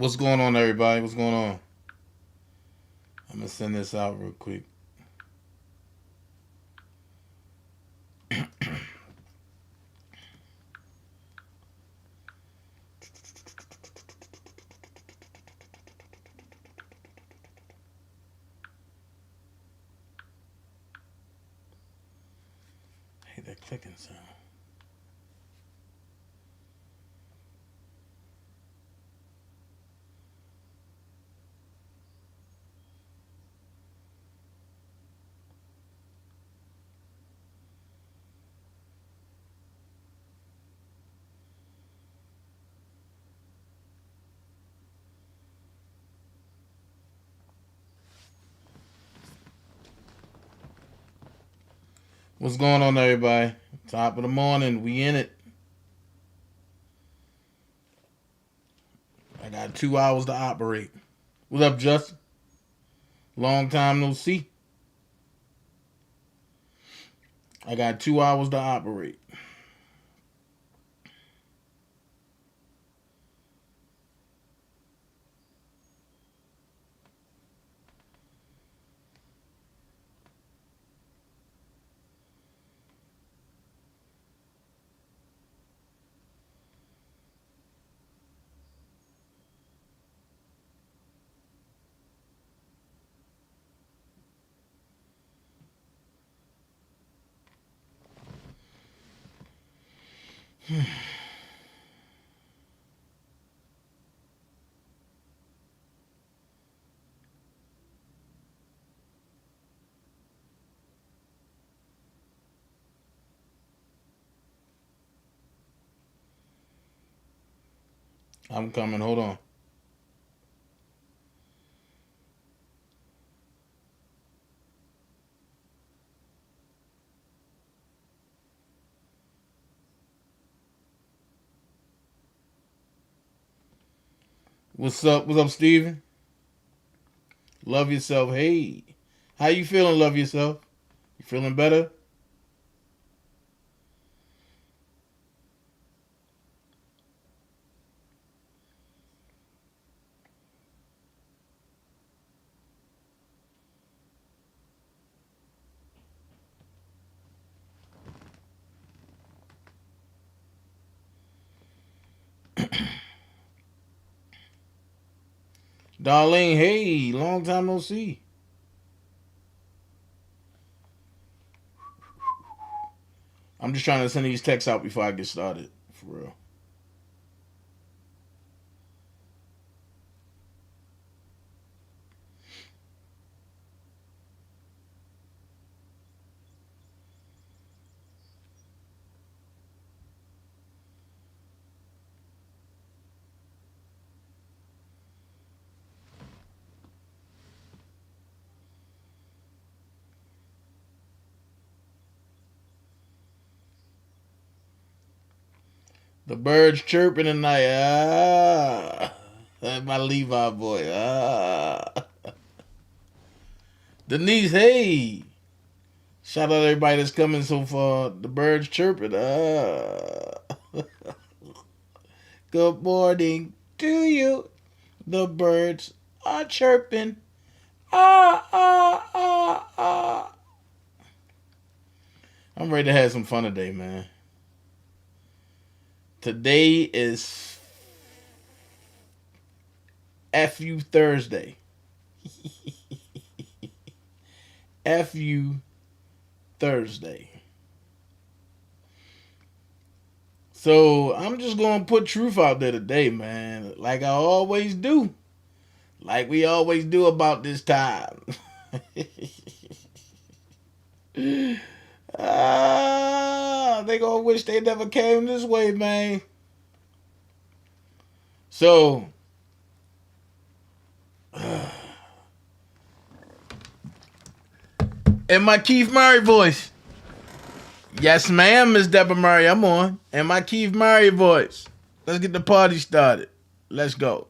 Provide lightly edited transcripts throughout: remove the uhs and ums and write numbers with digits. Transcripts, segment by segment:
What's going on, everybody? What's going on? I'm gonna send this out real quick. Hey, that clicking sound. What's going on, everybody? Top of the morning. We in it. I got 2 hours to operate. What up, Justin? Long time no see. I got 2 hours to operate. I'm coming. Hold on. What's up? What's up, Steven? Love yourself. Hey. How you feeling, love yourself? You feeling better? Darlene, hey. Long time no see. I'm just trying to send these texts out before I get started. For real. The birds chirping tonight. That's my Levi boy. Denise, hey. Shout out to everybody that's coming so far. The birds chirping. Good morning to you. The birds are chirping. Ah. I'm ready to have some fun today, man. Today is FU Thursday. FU Thursday. So I'm just going to put truth out there today, man. Like I always do. Like we always do about this time. They gonna wish they never came this way, man. So, in my Keith Murray voice. Yes, ma'am, Miss Deborah Murray, I'm on. In my Keith Murray voice. Let's get the party started. Let's go.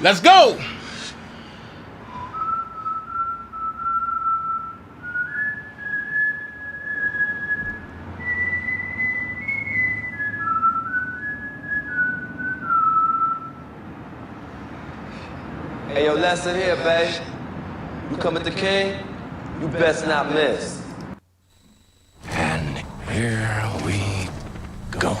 Let's go. Hey, yo, Lester here, babe. You come at the king, you best not miss. And here we go.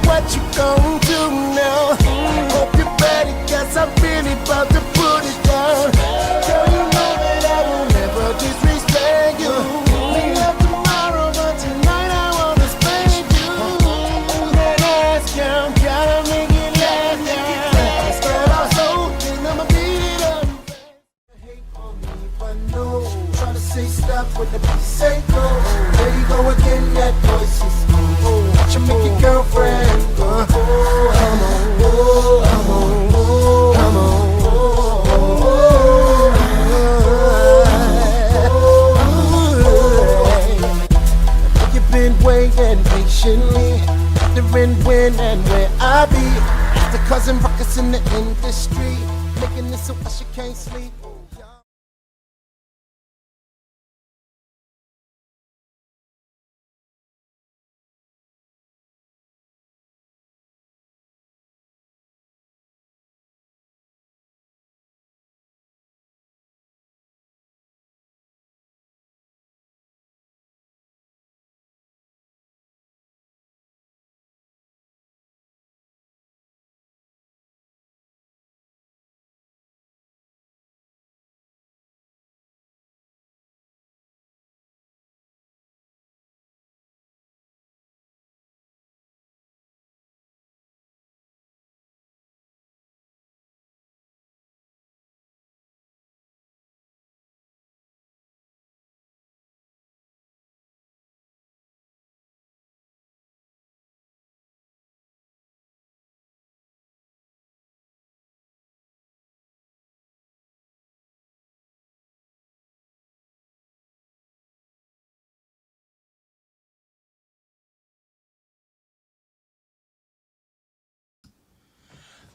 What you gon' do now? Hope you're ready, cause I'm really about to put it down. Girl, you know that I will never disrespect you. We love tomorrow, but tonight I wanna spank you. That ass count, gotta make it last down. Start off slow, then I'ma beat it up. Hate on me, but no. Try to say stop when the beat say go. There you go again, that voice is watch you make your girlfriend go. Come on, come on, come on. You've been waiting patiently, wondering when and where I be. After causing ruckus in the industry, making this so she can't sleep.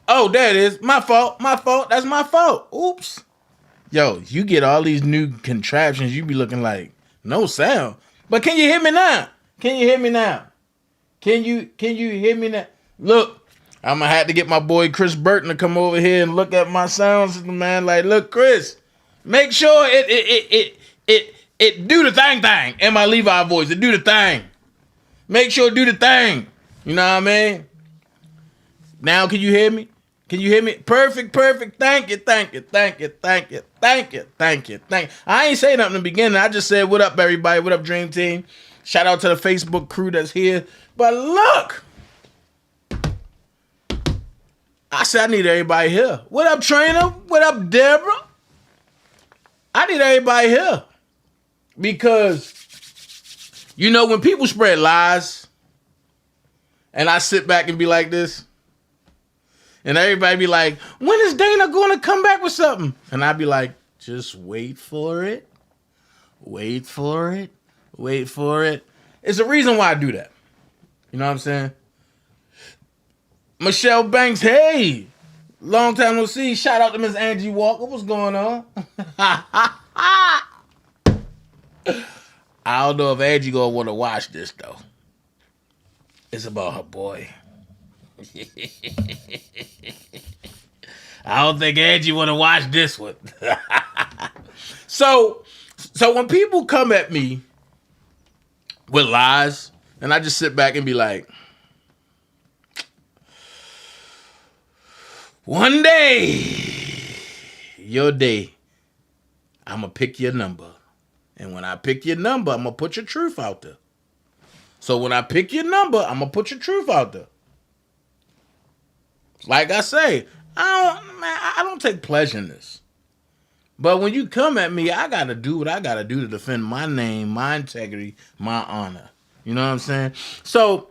Oh, there it is. My fault. My fault. That's my fault. Oops. Yo, you get all these new contraptions. You be looking like no sound. But can you hear me now? Can you hear me now? Can you hear me now? Look, I'm gonna have to get my boy Chris Burton to come over here and look at my sound system, man. Like, look, Chris, make sure it do the thing in my Levi voice. It do the thing. Make sure it do the thing. You know what I mean? Now, can you hear me? Can you hear me? Perfect. Thank you. I ain't saying nothing in the beginning. I just said, what up, everybody? What up, Dream Team? Shout out to the Facebook crew that's here. But look, I said I need everybody here. What up, Trainer? What up, Deborah? I need everybody here. Because, you know, when people spread lies, and I sit back and be like this, and everybody be like, when is Dana going to come back with something? And I be like, just wait for it. Wait for it. Wait for it. It's a reason why I do that. You know what I'm saying? Michelle Banks, hey. Long time no see. Shout out to Miss Angie Walker. What's going on? I don't know if Angie gonna want to watch this, though. It's about her boy. I don't think Angie want to watch this one. So when people come at me with lies, and I just sit back and be like, one day, your day, I'm going to pick your number. And when I pick your number, I'm going to put your truth out there. So when I pick your number, I'm going to put your truth out there. Like I say, I don't take pleasure in this. But when you come at me, I got to do what I got to do to defend my name, my integrity, my honor. You know what I'm saying? So,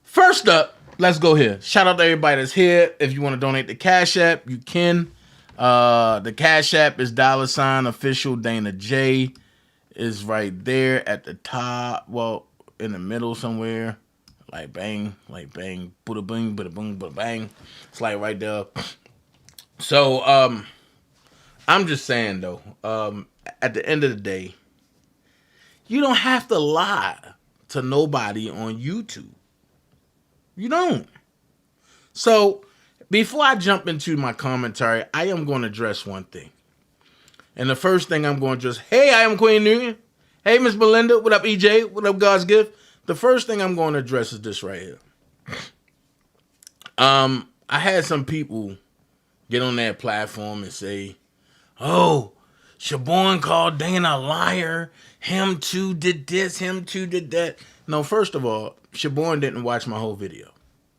first up, let's go here. Shout out to everybody that's here. If you want to donate to Cash App, you can. The Cash App is $officialDanaJay. Is right there at the top. Well, in the middle somewhere. Like bang, bada bing, bada boom, bada bang. It's like right there. So, I'm just saying though, at the end of the day, you don't have to lie to nobody on YouTube. You don't. So, before I jump into my commentary, I am going to address one thing. And the first thing I'm going to address, hey, I am Queen Newton. Hey, Miss Belinda. What up, EJ? What up, God's Gift? The first thing I'm going to address is this right here. I had some people get on that platform and say, oh, Siobhan called Dana a liar. Him too did this. Him too did that. No, first of all, Siobhan didn't watch my whole video.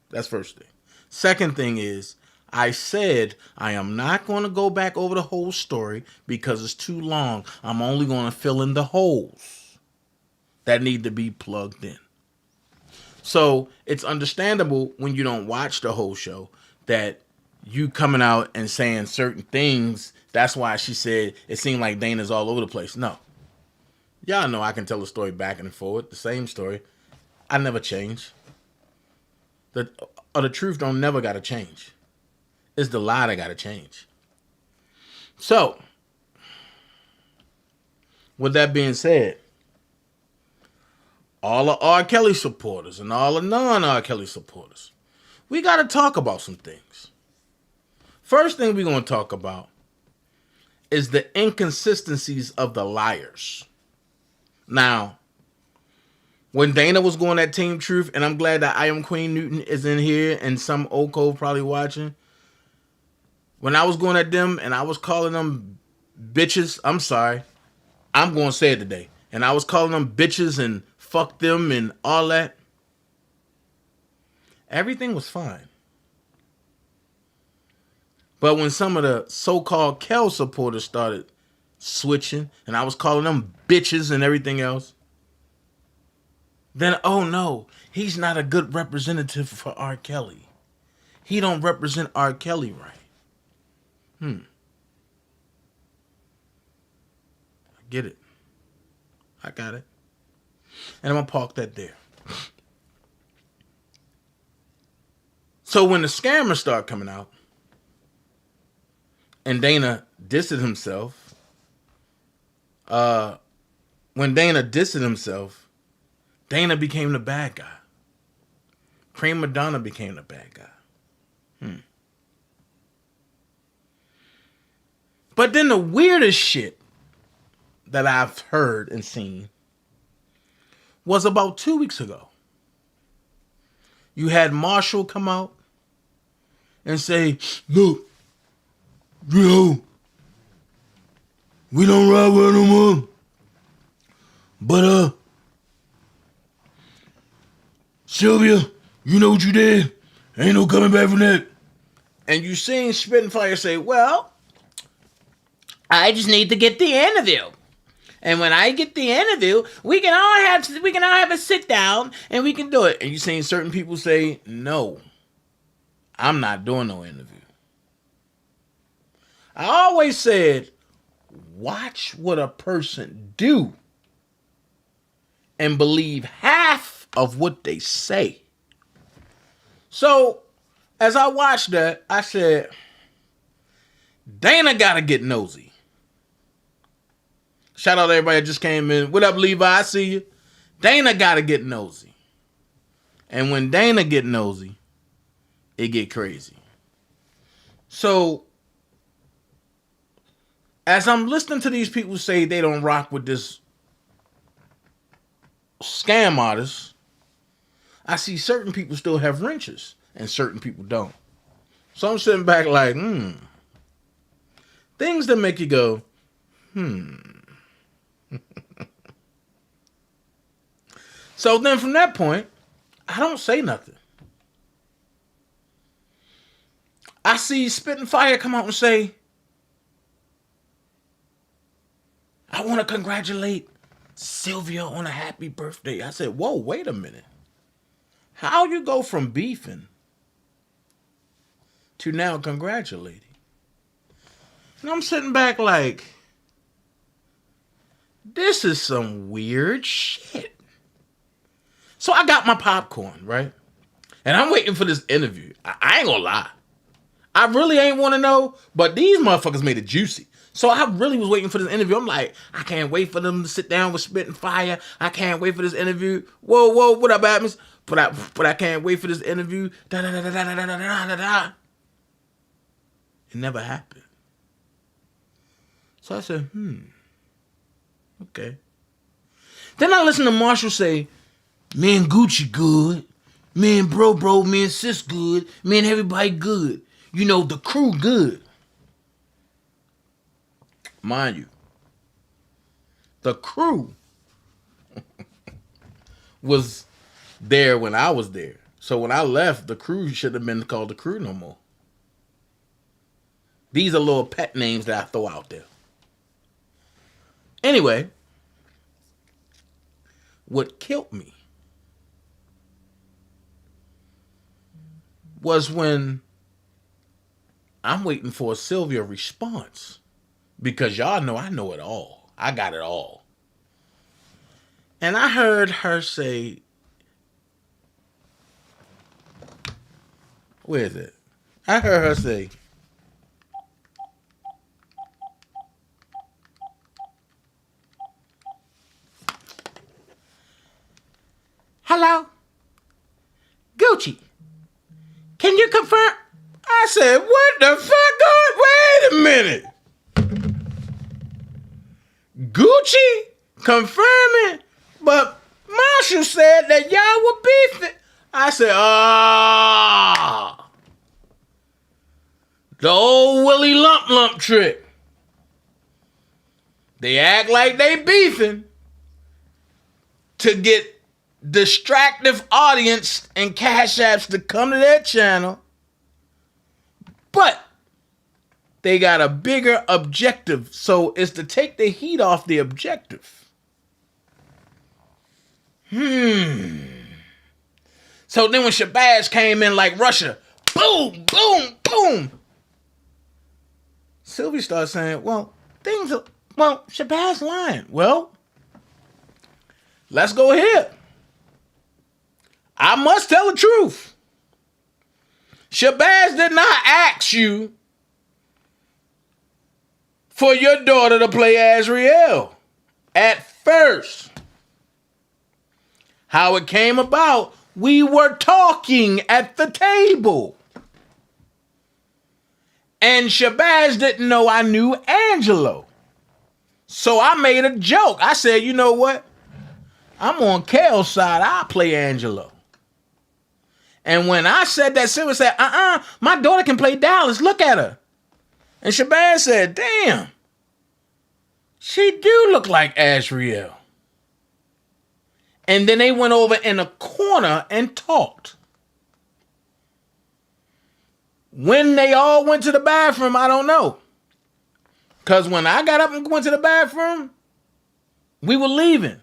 That's first thing. Second thing is, I said I am not going to go back over the whole story because it's too long. I'm only going to fill in the holes that need to be plugged in. So it's understandable when you don't watch the whole show that you coming out and saying certain things. That's why she said it seemed like Dana's all over the place. No. Y'all know I can tell a story back and forward, the same story. I never change. The truth don't never got to change. It's the lie that got to change. So, with that being said, all the R. Kelly supporters and all the non-R. Kelly supporters, we got to talk about some things. First thing we're going to talk about is the inconsistencies of the liars. Now, when Dana was going at Team Truth, and I'm glad that I Am Queen Newton is in here and some old cove probably watching. When I was going at them and I was calling them bitches, I'm sorry. I'm going to say it today. And I was calling them bitches and fuck them and all that. Everything was fine. But when some of the so-called Kellz supporters started switching and I was calling them bitches and everything else, then, oh no, he's not a good representative for R. Kelly. He don't represent R. Kelly right. I get it. I got it. And I'm going to park that there. So when the scammers start coming out, and Dana dissed himself, Dana became the bad guy. Prima Donna became the bad guy. But then the weirdest shit that I've heard and seen was about 2 weeks ago. You had Marshall come out and say, look, we don't ride with no more. But, Sylvia, you know what you did? Ain't no coming back from that. And you seen Spitting Fire say, well, I just need to get the interview. And when I get the interview, we can all have a sit down and we can do it. And you seen certain people say, no, I'm not doing no interview. I always said, watch what a person do and believe half of what they say. So, as I watched that, I said, Dana gotta get nosy. Shout out to everybody that just came in. What up, Levi? I see you. Dana gotta get nosy. And when Dana get nosy, it get crazy. So, as I'm listening to these people say they don't rock with this scam artist, I see certain people still have wrenches and certain people don't. So I'm sitting back like, things that make you go, So then from that point, I don't say nothing. I see Spitting Fire come out and say, I want to congratulate Sylvia on a happy birthday. I said, whoa, wait a minute. How you go from beefing to now congratulating? And I'm sitting back like, this is some weird shit. So I got my popcorn, right? And I'm waiting for this interview. I ain't gonna lie. I really ain't want to know, but these motherfuckers made it juicy. So I really was waiting for this interview. I'm like, I can't wait for them to sit down with Spit and Fire. I can't wait for this interview. Whoa, what up, Adams? But I can't wait for this interview. Da da da da da da da da da. It never happened. So I said, okay. Then I listened to Marshall say, me and Gucci good. Me and bro, me and sis good. Me and everybody good. You know, the crew good. Mind you, the crew was there when I was there. So when I left, the crew shouldn't have been called the crew no more. These are little pet names that I throw out there. Anyway, what killed me was when I'm waiting for a Sylvia response. Because y'all know I know it all. I got it all. And I heard her say, where is it? I heard her say, hello? Gucci, can you confirm? I said, what the fuck? Wait a minute. Gucci confirming, but Marshall said that y'all were beefing. I said, the old Willie Lump trick. They act like they beefing to get distractive audience and cash apps to come to their channel, but they got a bigger objective, so it's to take the heat off the objective. So then when Shabazz came in like Russia, boom, boom, boom, Sylvia started saying, Shabazz lying. Well, let's go here. I must tell the truth. Shabazz did not ask you for your daughter to play Azriel at first. How it came about, we were talking at the table. And Shabazz didn't know I knew Angelo. So I made a joke. I said, you know what? I'm on Kell's side. I'll play Angelo. And when I said that, Sylvia said, my daughter can play Dallas. Look at her. And Shabazz said, damn, she do look like Azriel. And then they went over in a corner and talked. When they all went to the bathroom, I don't know. Because when I got up and went to the bathroom, we were leaving.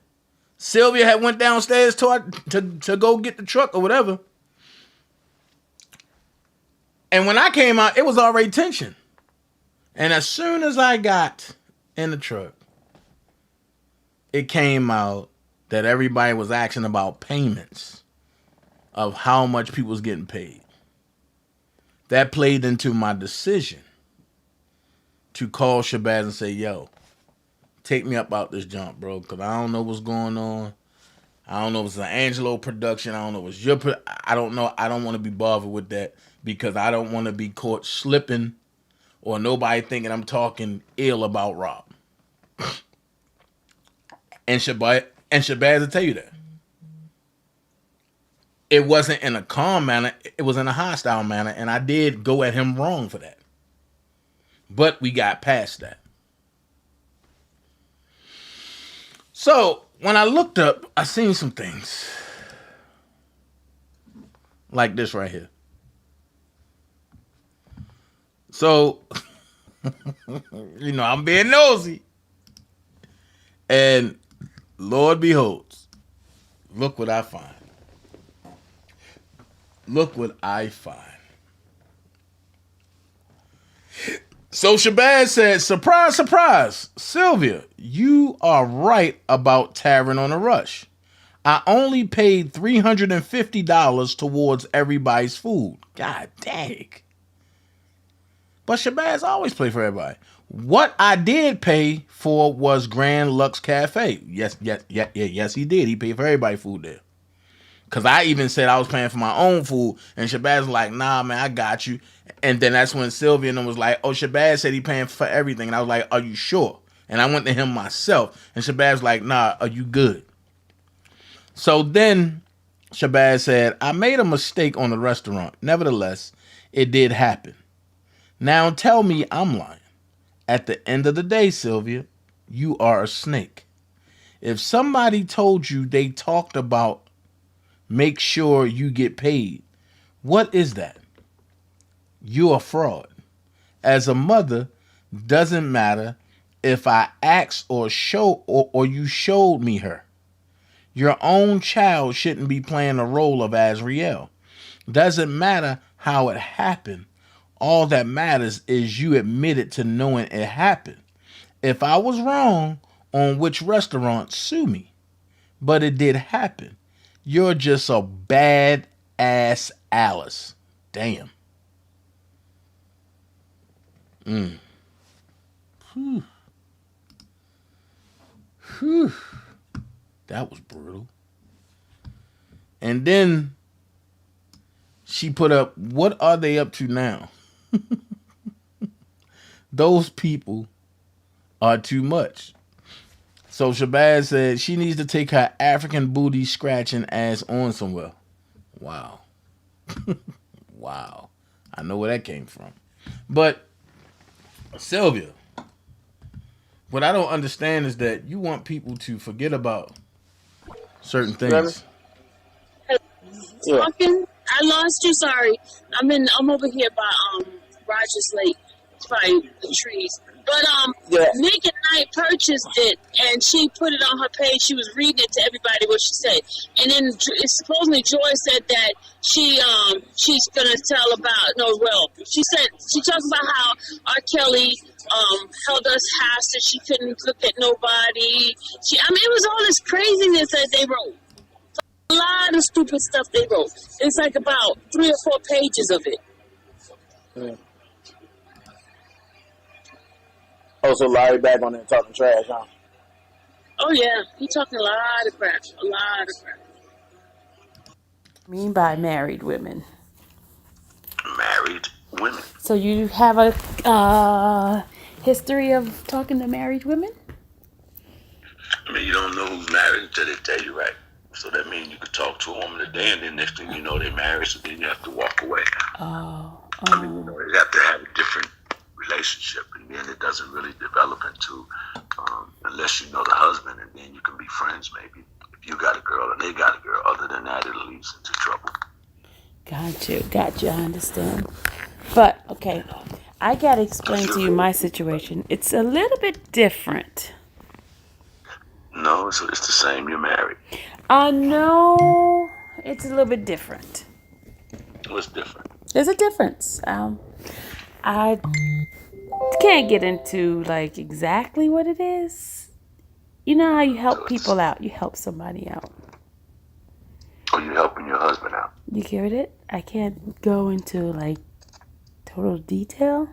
Sylvia had went downstairs to go get the truck or whatever. And when I came out, it was already tension. And as soon as I got in the truck, it came out that everybody was asking about payments of how much people was getting paid. That played into my decision to call Shabazz and say, yo, take me up out this jump, bro, because I don't know what's going on. I don't know if it's an Angelo production. I don't know if it's your I don't know. I don't want to be bothered with that because I don't want to be caught slipping or nobody thinking I'm talking ill about Rob. And Shabazz will tell you that. It wasn't in a calm manner. It was in a hostile manner. And I did go at him wrong for that. But we got past that. So when I looked up, I seen some things. Like this right here. So, you know, I'm being nosy. And Lord beholds, look what I find. Look what I find. So Shabazz said, surprise, surprise, Sylvia, you are right about Taran on a Rush. I only paid $350 towards everybody's food. God dang. But Shabazz always play for everybody. What I did pay for was Grand Lux Cafe. Yes, he did. He paid for everybody's food there. Because I even said I was paying for my own food. And Shabazz was like, nah, man, I got you. And then that's when Sylvia and them was like, oh, Shabazz said he paying for everything. And I was like, are you sure? And I went to him myself. And Shabazz was like, nah, are you good? So then Shabazz said, I made a mistake on the restaurant. Nevertheless, it did happen. Now tell me I'm lying. At the end of the day, Sylvia, you are a snake. If somebody told you they talked about make sure you get paid, what is that? You're a fraud. As a mother, doesn't matter if I asked or you showed me her. Your own child shouldn't be playing the role of Azriel. Doesn't matter how it happened. All that matters is you admitted to knowing it happened. If I was wrong on which restaurant, sue me. But it did happen. You're just a bad ass Alice. Damn. Whew. Whew. That was brutal. And then she put up, what are they up to now? Those people are too much. So Shabazz said she needs to take her African booty scratching ass on somewhere. Wow. Wow. I know where that came from. But Sylvia, what I don't understand is that you want people to forget about certain things. Yeah. Talking, I lost you. Sorry, I'm over here by Rogers Lake, by the trees. But Yeah. Nick and I purchased it, and she put it on her page. She was reading it to everybody what she said, and then supposedly Joy said that she's gonna tell about she talks about how R. Kelly held us hostage. She couldn't look at nobody. It was all this craziness that they wrote. A lot of stupid stuff they wrote. It's like about 3 or 4 pages of it. Yeah. Oh, so Larry back on there talking trash, huh? Oh yeah, he talking a lot of crap. Mean by married women. Married women. So you have a history of talking to married women? I mean, you don't know who's married until they tell you, right? So that means you could talk to a woman today, and then next thing you know, they're married, so then you have to walk away. I mean, you have to have a different relationship, and then it doesn't really develop into, unless you know the husband, and then you can be friends maybe. If you got a girl and they got a girl, other than that, it leads into trouble. Got you, I understand. But, okay, I gotta explain to you my situation. It's a little bit different. No, it's the same. You're married. I know it's a little bit different. What's different? There's a difference. I can't get into like exactly what it is. You know how you help people out. You help somebody out. Oh, you helping your husband out? You get it? I can't go into like total detail.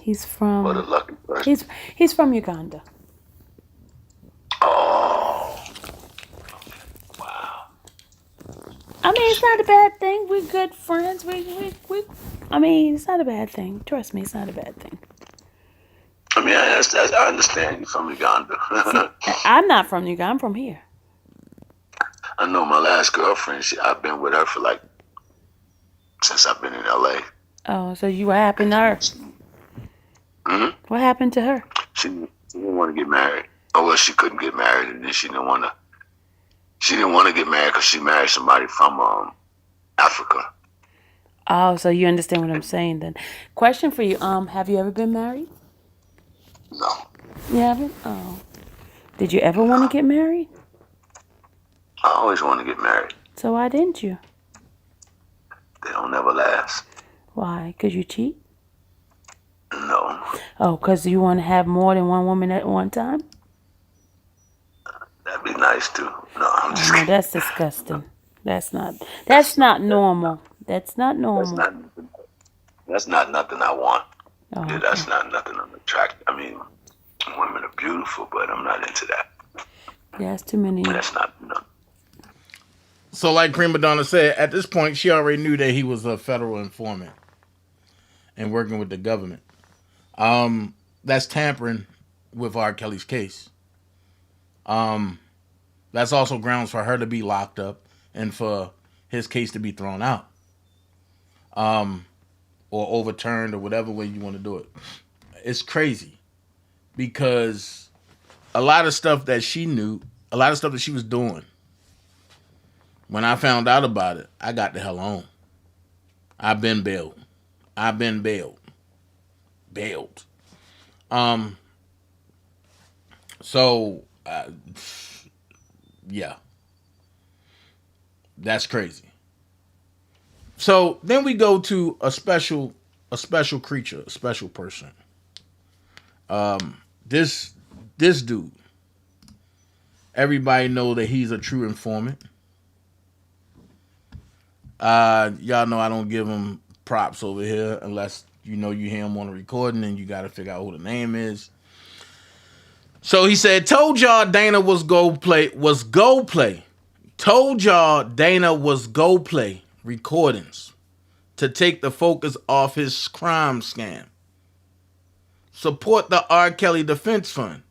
He's from. What a lucky person. He's from Uganda. Oh. Wow. I mean, it's not a bad thing. We're good friends. I mean, it's not a bad thing. Trust me, it's not a bad thing. I mean, I understand you're from Uganda. I'm not from Uganda. I'm from here. I know my last girlfriend. I've been with her for since I've been in LA. Oh, so what happened to her? Hmm? What happened to her? She didn't want to get married. Oh, well, she couldn't get married, and then she didn't want to get married because she married somebody from Africa. Oh, so you understand what I'm saying then. Question for you. Have you ever been married? No. You haven't? Oh. Did you ever want to get married? I always want to get married. So why didn't you? last. Why? Because you cheat? No. Oh, because you want to have more than one woman at one time? That'd be nice too. No, I'm just No, kidding. that's disgusting. That's not normal. That's not normal. That's not nothing I want. Oh, Yeah, okay. that's not nothing I'm attracted. I mean, women are beautiful, but I'm not into that. That's too many. That's not. No. So, like Prima Donna said, at this point, she already knew that he was a federal informant and working with the government. That's tampering with R. Kelly's case. That's also grounds for her to be locked up and for his case to be thrown out, or overturned, or whatever way you want to do it. It's crazy because a lot of stuff that she knew, a lot of stuff that she was doing, when I found out about it, I got the hell on. I've been bailed. Bailed. So, yeah. That's crazy. So then we go to a special creature, a special person. This dude. Everybody know that he's a true informant. Y'all know I don't give him props over here unless you hear him on a recording and you got to figure out who the name is. So he said, told y'all Dana was go play. Told y'all Dana was go play recordings to take the focus off his crime scam. Support the R. Kelly Defense Fund.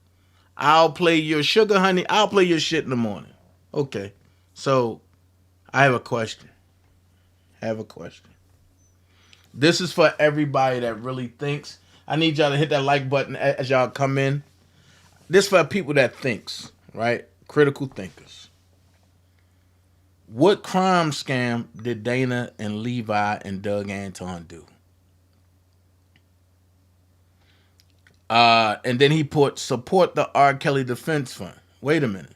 I'll play your sugar honey. I'll play your shit in the morning. Okay. So I have a question. This is for everybody that really thinks. I need y'all to hit that like button as y'all come in. This for people that thinks, right? Critical thinkers. What crime scam did Dana and Levi and Doug Anton do? And then he put support the R. Kelly Defense Fund. Wait a minute.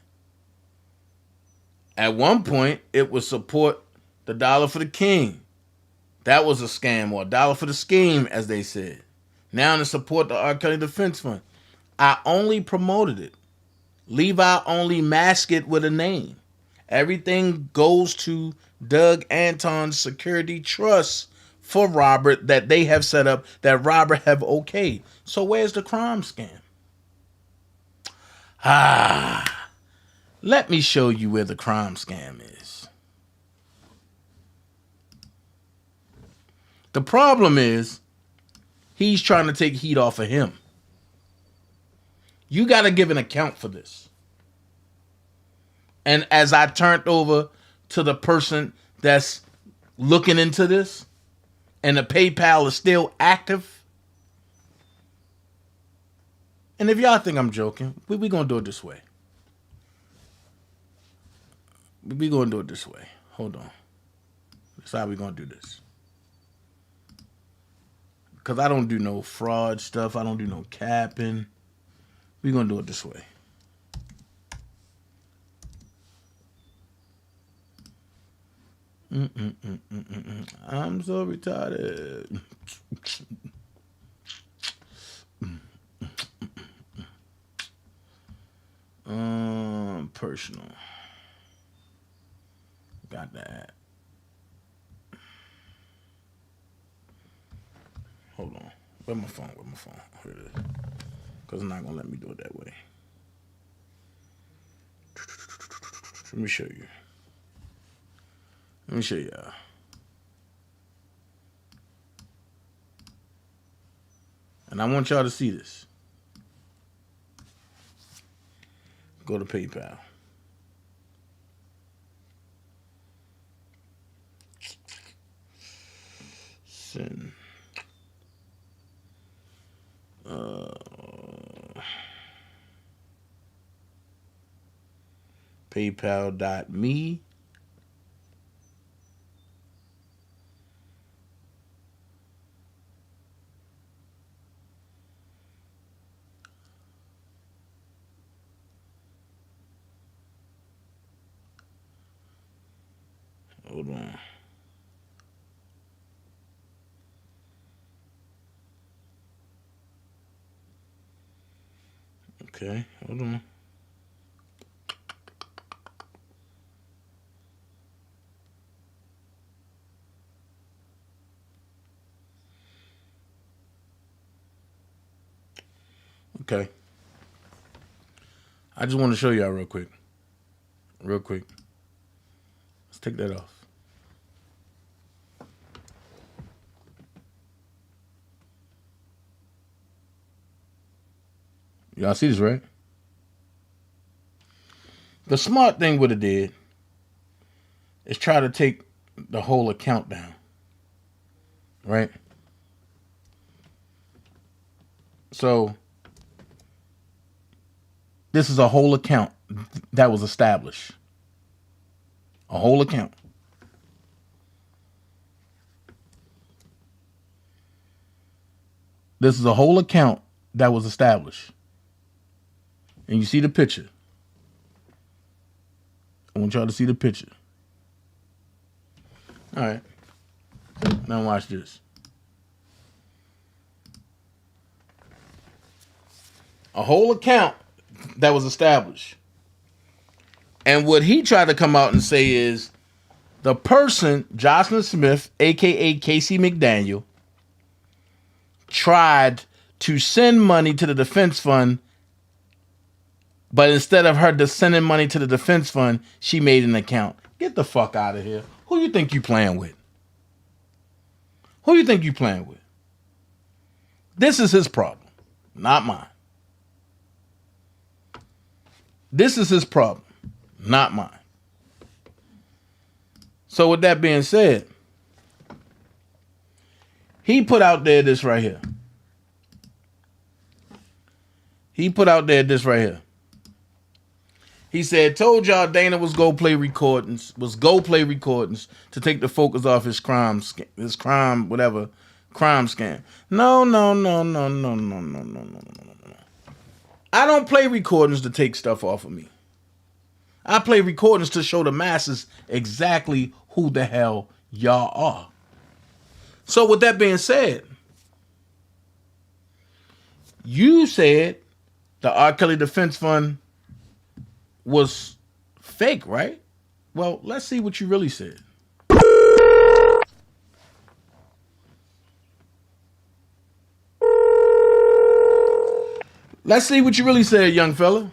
At one point, it was support the Dollar for the King. That was a scam, or dollar for the scheme, as they said. Now to support the R. Kelly Defense Fund. I only promoted it. Levi only masked it with a name. Everything goes to Doug Anton's security trust for Robert that they have set up, that Robert have okayed. So where's the crime scam? Let me show you where the crime scam is. The problem is, he's trying to take heat off of him. You got to give an account for this. And as I turned over to the person that's looking into this, and the PayPal is still active, and if y'all think I'm joking, we're going to do it this way. We're going to do it this way. Hold on. That's how we're going to do this. Because I don't do no fraud stuff. I don't do no capping. We're going to do it this way. I'm so retarded. Personal. Got that. Hold on. Where's my phone? Here it is. Because it's not going to let me do it that way. Let me show you. Let me show y'all. And I want y'all to see this. Go to PayPal. Send. PayPal.me. Hold on. Okay, hold on. Okay. I just want to show y'all real quick. Real quick. Let's take that off. Y'all see this, right? The smart thing would have did is try to take the whole account down. Right? So this is a whole account that was established. A whole account. This is a whole account that was established. And you see the picture. I want y'all to see the picture. All right. Now watch this. A whole account that was established. And what he tried to come out and say is the person, Jocelyn Smith, a.k.a. Casey McDaniel, tried to send money to the defense fund, but instead of her sending money to the defense fund, she made an account. Get the fuck out of here. Who you think you playing with? Who you think you playing with? This is his problem, not mine. This is his problem, not mine. So with that being said, he put out there this right here. He put out there this right here. He said, told y'all Dana was go play recordings to take the focus off his crime scam. No. I don't play recordings to take stuff off of me. I play recordings to show the masses exactly who the hell y'all are. So with that being said, you said the R. Kelly Defense Fund was fake, right? Well, let's see what you really said. Let's see what you really said, young fella.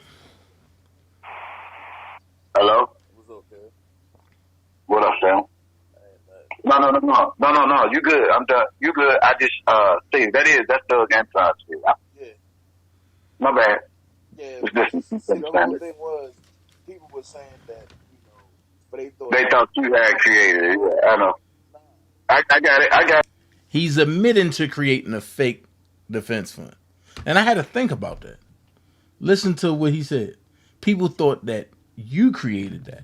Hello? What's up, Kellz? What up, Sam? No. You good. I'm done. You good. I just, see, that's Doug Anton. Yeah. My bad. Yeah. It's See, the whole thing was, people were saying that, but they thought you had created it. Yeah, I know. I got it. He's admitting to creating a fake defense fund. And I had to think about that. Listen to what he said. People thought that you created that.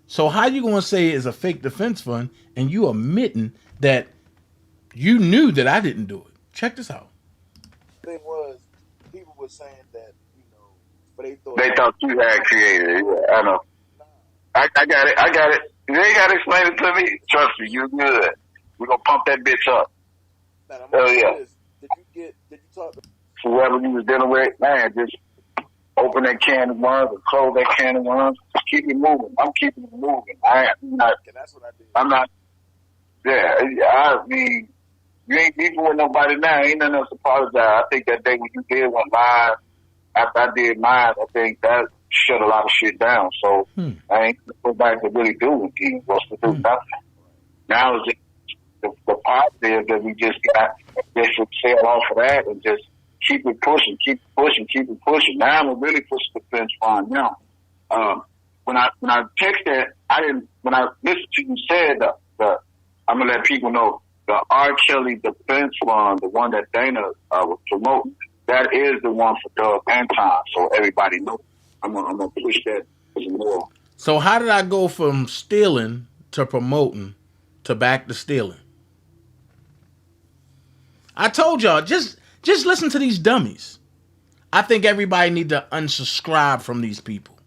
So how you going to say it's a fake defense fund and you admitting that you knew that I didn't do it? Check this out. The thing was, people were saying that, but They thought you had created it. Yeah, I know. I got it. You ain't got to explain it to me. Trust me, you good. We're going to pump that bitch up. Oh, yeah. Did you talk to whoever you was dealing with? Man, just open that can of worms or close that can of worms. Just keep it moving. I'm keeping it moving. and that's what I did. I'm not. Yeah, I mean, you ain't beefing with nobody now. Ain't nothing else to apologize. I think that day when you did one live, after I did mine, I think that shut a lot of shit down. So I ain't go back to really do anything. What's to do nothing. Now it's just the positive that we just got. Just should sail off of that and just keep it pushing. Now I'm really pushing the fence fund now. When I texted, when I listened to you said I'm gonna let people know the R. Kelly Defense Fund, the one that Dana was promoting, that is the one for Doug Anton. So everybody knows. I'm gonna push that more. So how did I go from stealing to promoting to back to stealing? I told y'all, just listen to these dummies. I think everybody need to unsubscribe from these people.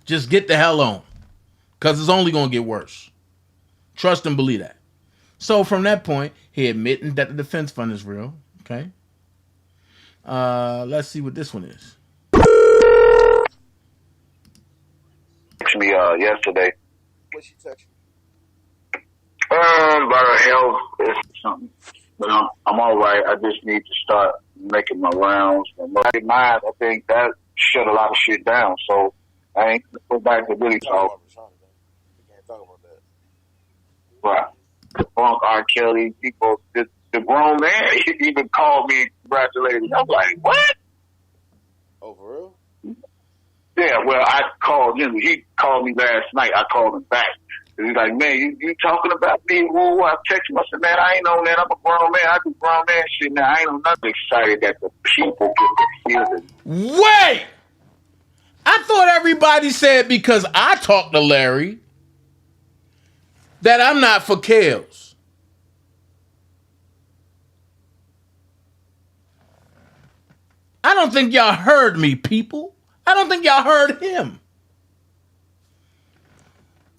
Just get the hell on. Because it's only going to get worse. Trust and believe that. So from that point, he admitting that the defense fund is real. Okay. Let's see what this one is. Text me yesterday. What she text you? About her health or something. But I'm all right. I just need to start making my rounds. And I think that shut a lot of shit down. So I ain't go back to really talk. We can't talk about that. Right. Funk, R. Kelly, people, the grown man even called me and congratulated me. I'm like, what? Oh, for real? Yeah, well, I called him. He called me last night. I called him back. He's like, man, you talking about me? Woo, I text him. I said, man, I ain't on that. I'm a grown man. I do grown man shit now. I ain't on nothing. Excited that the people get to hear it. Wait! I thought everybody said because I talked to Larry that I'm not for Kellz. I don't think y'all heard me, people. I don't think y'all heard him.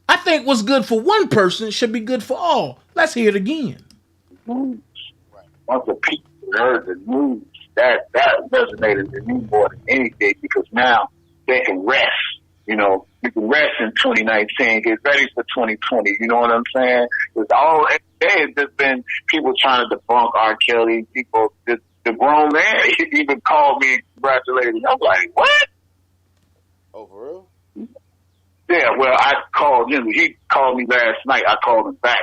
I think what's good for one person should be good for all. Let's hear it again. Once the people heard the news, that resonated with me more than anything because now they can rest. You know, you can rest in 2019, get ready for 2020. You know what I'm saying? It's all there's just been people trying to debunk R. Kelly. People, the grown man even called me and congratulated me. I'm like, what? Oh, for real? Yeah, well, I called him. He called me last night. I called him back.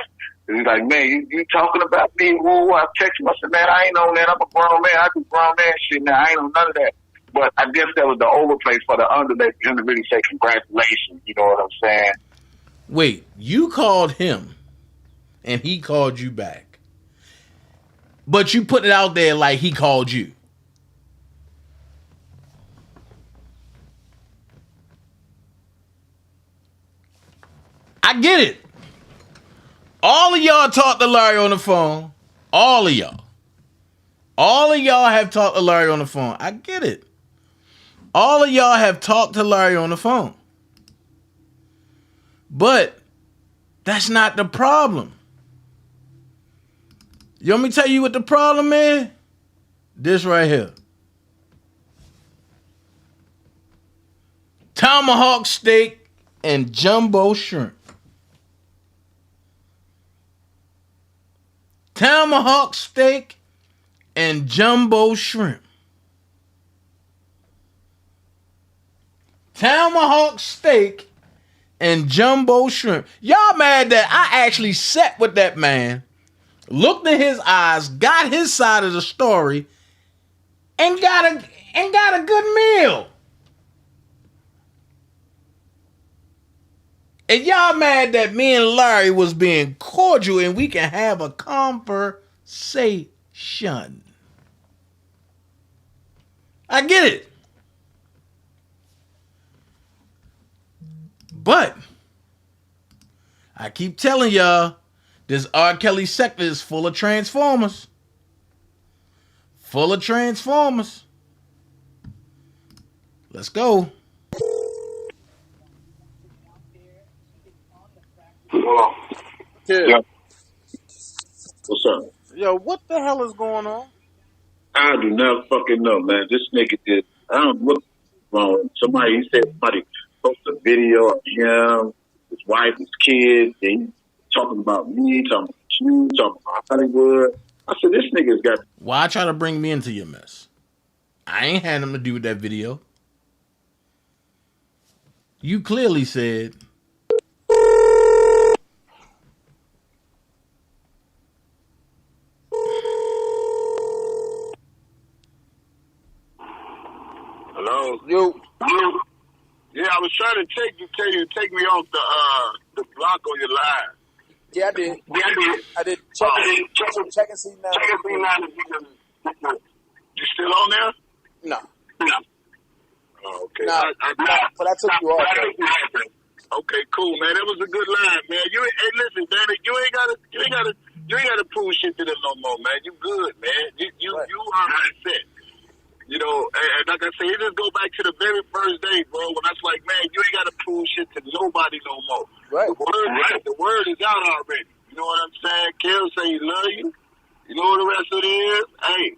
He's like, man, you talking about me? Woo, I text him. I said, man, I ain't on that. I'm a grown man. I do grown man shit now. I ain't on none of that. But I guess that was the overplay for the underlay for him to really say congratulations. You know what I'm saying? Wait, you called him and he called you back. But you put it out there like he called you. I get it. All of y'all talked to Larry on the phone. All of y'all. All of y'all have talked to Larry on the phone. I get it. All of y'all have talked to Larry on the phone. But that's not the problem. You want me to tell you what the problem is? This right here. Tomahawk steak and jumbo shrimp. Tomahawk steak and jumbo shrimp. Tomahawk steak and jumbo shrimp. Y'all mad that I actually sat with that man, looked in his eyes, got his side of the story, and got a good meal. And y'all mad that me and Larry was being cordial and we can have a conversation. I get it. But I keep telling y'all, this R. Kelly sector is full of transformers. Full of transformers. Let's go. Yeah. What's up? Yo, what the hell is going on? I do not fucking know, man. This nigga did. I don't know what's wrong. He said somebody posted a video of him, his wife, his kids, and talking about me, talking about you, talking about Hollywood. I said, this nigga's got. Why try to bring me into your mess? I ain't had nothing to do with that video. You clearly said. Hello? Yo. Yeah, I was trying to take me off the block on your line. Yeah, I did. I did. Check and see now. Check and see now. You still on there? No. Oh, okay. No, but I took you off. Okay, cool, man. That was a good line, man. Hey, listen, Danny, you ain't gotta prove shit to them no more, man. You good, man. You are set. You know, and like I say, it just go back to the very first day, bro, when I was like, man, you ain't got to prove shit to nobody no more. Right. The word is out already. You know what I'm saying? Kellz say he love you. You know what the rest of it is? Hey,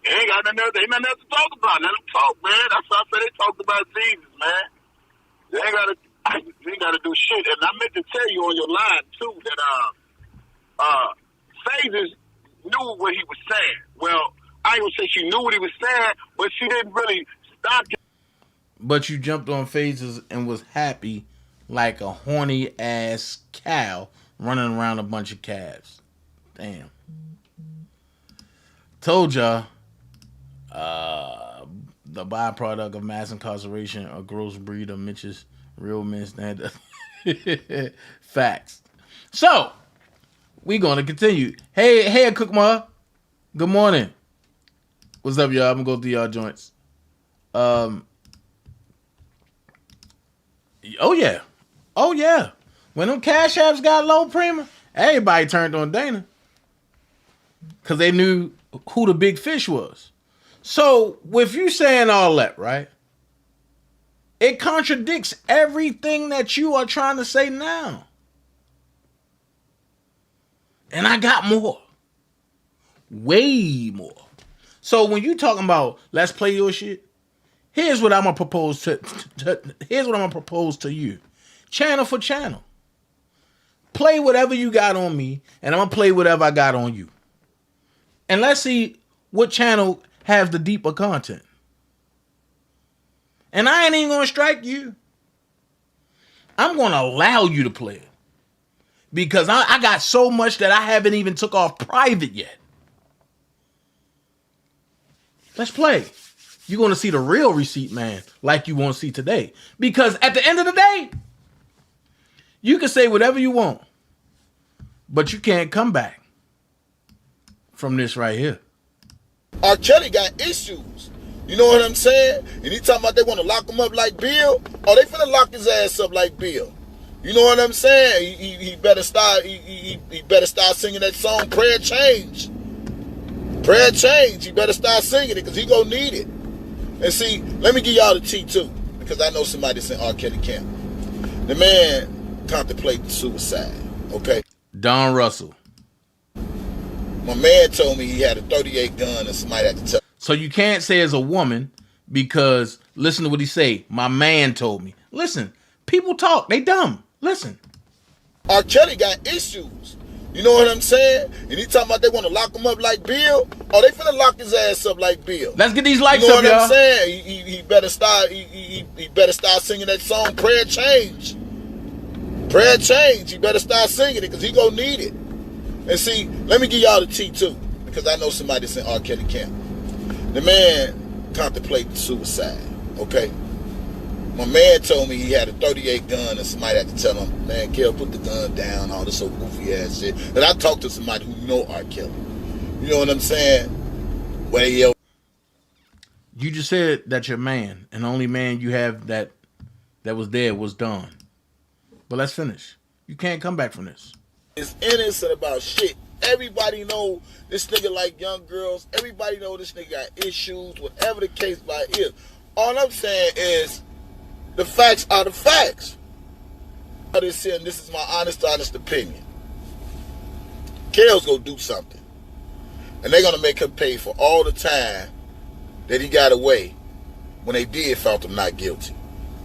you ain't got nothing else. Ain't nothing else to talk about. Let them talk, man. That's why I said they talked about Jesus, man. They ain't gotta do shit. And I meant to tell you on your line too that Phases knew what he was saying. Well, I ain't gonna say she knew what he was saying, but she didn't really stop. But you jumped on Phases and was happy like a horny ass cow running around a bunch of calves. Damn. Told y'all, the byproduct of mass incarceration, a gross breed of Mitch's real men stand. Facts. So, we gonna continue. Hey, Cookma. Good morning. What's up, y'all? I'm gonna go through y'all joints. Oh yeah. When them cash apps got low premium, everybody turned on Dana. Because they knew who the big fish was. So, with you saying all that, right? It contradicts everything that you are trying to say now. And I got more. Way more. So, when you talking about let's play your shit, here's what I'm going to propose to you. Channel for channel. Play whatever you got on me, and I'm going to play whatever I got on you. And let's see what channel has the deeper content. And I ain't even going to strike you. I'm going to allow you to play it. Because I got so much that I haven't even took off private yet. Let's play. You're going to see the real receipt man like you want to see today. Because at the end of the day, you can say whatever you want. But you can't come back from this right here. R. Kelly got issues. You know what I'm saying? And he talking about they want to lock him up like Bill. Oh, they finna lock his ass up like Bill. You know what I'm saying? He better start. He better start singing that song "Prayer Change." Prayer Change. He better start singing it because he gonna need it. And see, let me give y'all the tea too, because I know somebody that's in R. Kelly camp. The man contemplating suicide. Okay. Don Russell. My man told me he had a 38 gun and somebody had to tell. So you can't say as a woman because listen to what he say. My man told me. Listen, people talk. They dumb. Listen. R. Kelly got issues. You know what I'm saying? And he talking about they want to lock him up like Bill. Oh, they finna lock his ass up like Bill. Let's get these likes you know up, what y'all. I'm saying? He better start. He better start singing that song "Prayer Change." Prayer Change. He better start singing it because he gonna need it. And see, let me give y'all the tea too, because I know somebody that's in R. Kelly camp. The man contemplating suicide. Okay. My man told me he had a 38 gun and somebody had to tell him, man, Kellz, put the gun down, all this old goofy ass shit. And I talked to somebody who know R. Kelly. You know what I'm saying? When they yell. You just said that your man and the only man you have that was there was Don. But let's finish. You can't come back from this. Is innocent about shit. Everybody know this nigga like young girls. Everybody know this nigga got issues, whatever the case by is. All I'm saying is the facts are the facts. This is my honest opinion. Kellz gonna do something. And they're gonna make him pay for all the time that he got away when they did found him not guilty.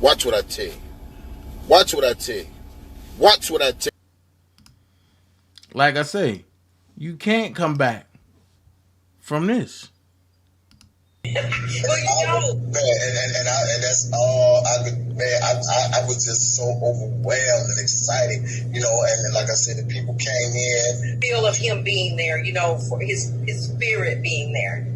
Watch what I tell you. Watch what I tell you. Watch what I tell you. Like I say, you can't come back from this. Well, you know, man, and that's all I could. Man, I was just so overwhelmed and excited, you know. And like I said, the people came in. Feel of him being there, you know, for his spirit being there.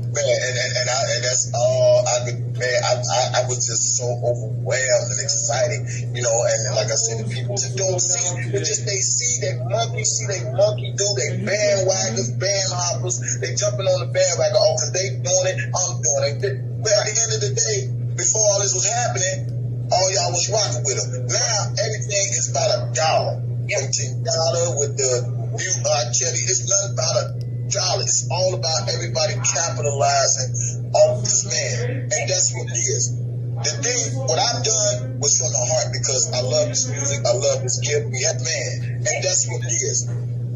Man, and that's all I could. Man, I was just so overwhelmed and excited, you know. And like I said, the people just don't see. It just they see they monkey do. They bandwagoners, bandhoppers. They jumping on the bandwagon. Oh, cause they doing it, I'm doing it. But at the end of the day, before all this was happening, all y'all was rocking with them. Now everything is about $1. $15 with the new R. Kelly. It's nothing about $1. It's all about everybody capitalizing off this man, and that's what it is. The thing, what I've done was from the heart because I love this music, I love this gift. We have man, and that's what it is.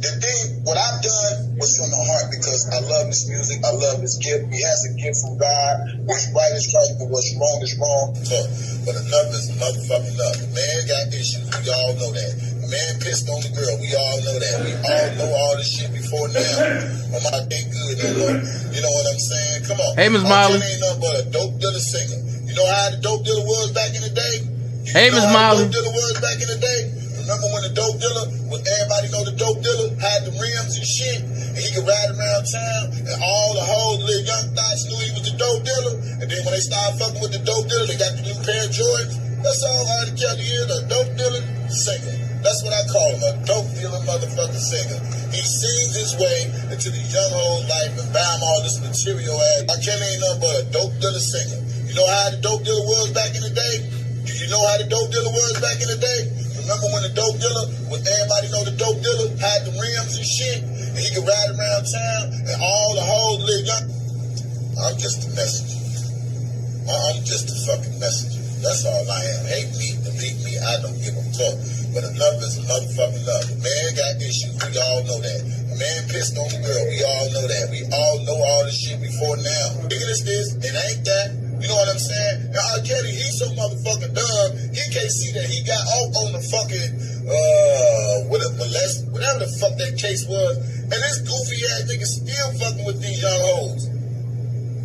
The thing, what I've done was from the heart because I love this music. I love this gift. He has a gift from God. What's right is right, but what's wrong is wrong. But enough is motherfucking enough. The man got issues. We all know that. The man pissed on the girl. We all know that. We all know all this shit before now. I'm not ain't good no more. You know what I'm saying? Come on. Hey, Miss Molly. Ain't nothing but a dope dealer singer. You know how the dope dealer was back in the day? Hey, Miss Molly. The dope dealer was back in the day? Remember when the dope dealer, when everybody know the dope dealer had the rims and shit, and he could ride around town, and all the whole little young thoughts knew he was the dope dealer, and then when they started fucking with the dope dealer, they got the new pair of Jordans. That's all R. Kelly is, a dope dealer singer. That's what I call him, a dope dealer motherfucking singer. He sings his way into the young whole life and buy him all this material ass. R. Kelly ain't nothing but a dope dealer singer. You know how the dope dealer was back in the day? Do you know how the dope dealer was back in the day? Remember when the dope dealer, when everybody know the dope dealer had the rims and shit, and he could ride around town, and all the whole little young... I'm just a messenger. I'm just a fucking messenger. That's all I am. Hate me, delete me, I don't give a fuck. But enough is motherfucking love. The man got issues, we all know that. The man pissed on the girl, we all know that. We all know all this shit before now. Nigga, this, it ain't that. You know what I'm saying? And R. Kelly, he's so motherfucking dumb, he can't see that he got off on the fucking, whatever the fuck that case was. And this goofy ass nigga still fucking with these young hoes.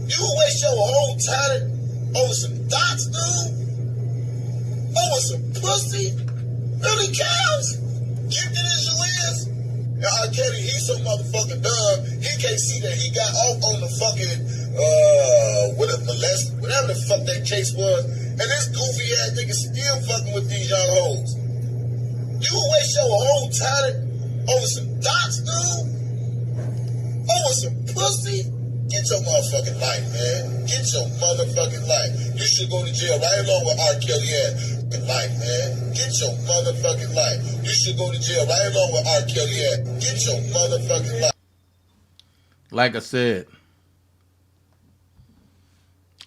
You waste your whole talent over some dots, dude? Over some pussy? Really, Kellz? Gifted as you is? And R. Kelly, he's so motherfucking dumb, he can't see that he got off on the fucking, whatever the fuck that case was, and this goofy ass nigga still fucking with these young hoes. You waste your whole talent over some dots, dude? Over some pussy? Get your motherfucking life, man. Get your motherfucking life. You should go to jail right along with R. Kelly ass. Life, man. Get your motherfucking life. You should go to jail right along with R. Kelly ass. Get your motherfucking life. Like I said,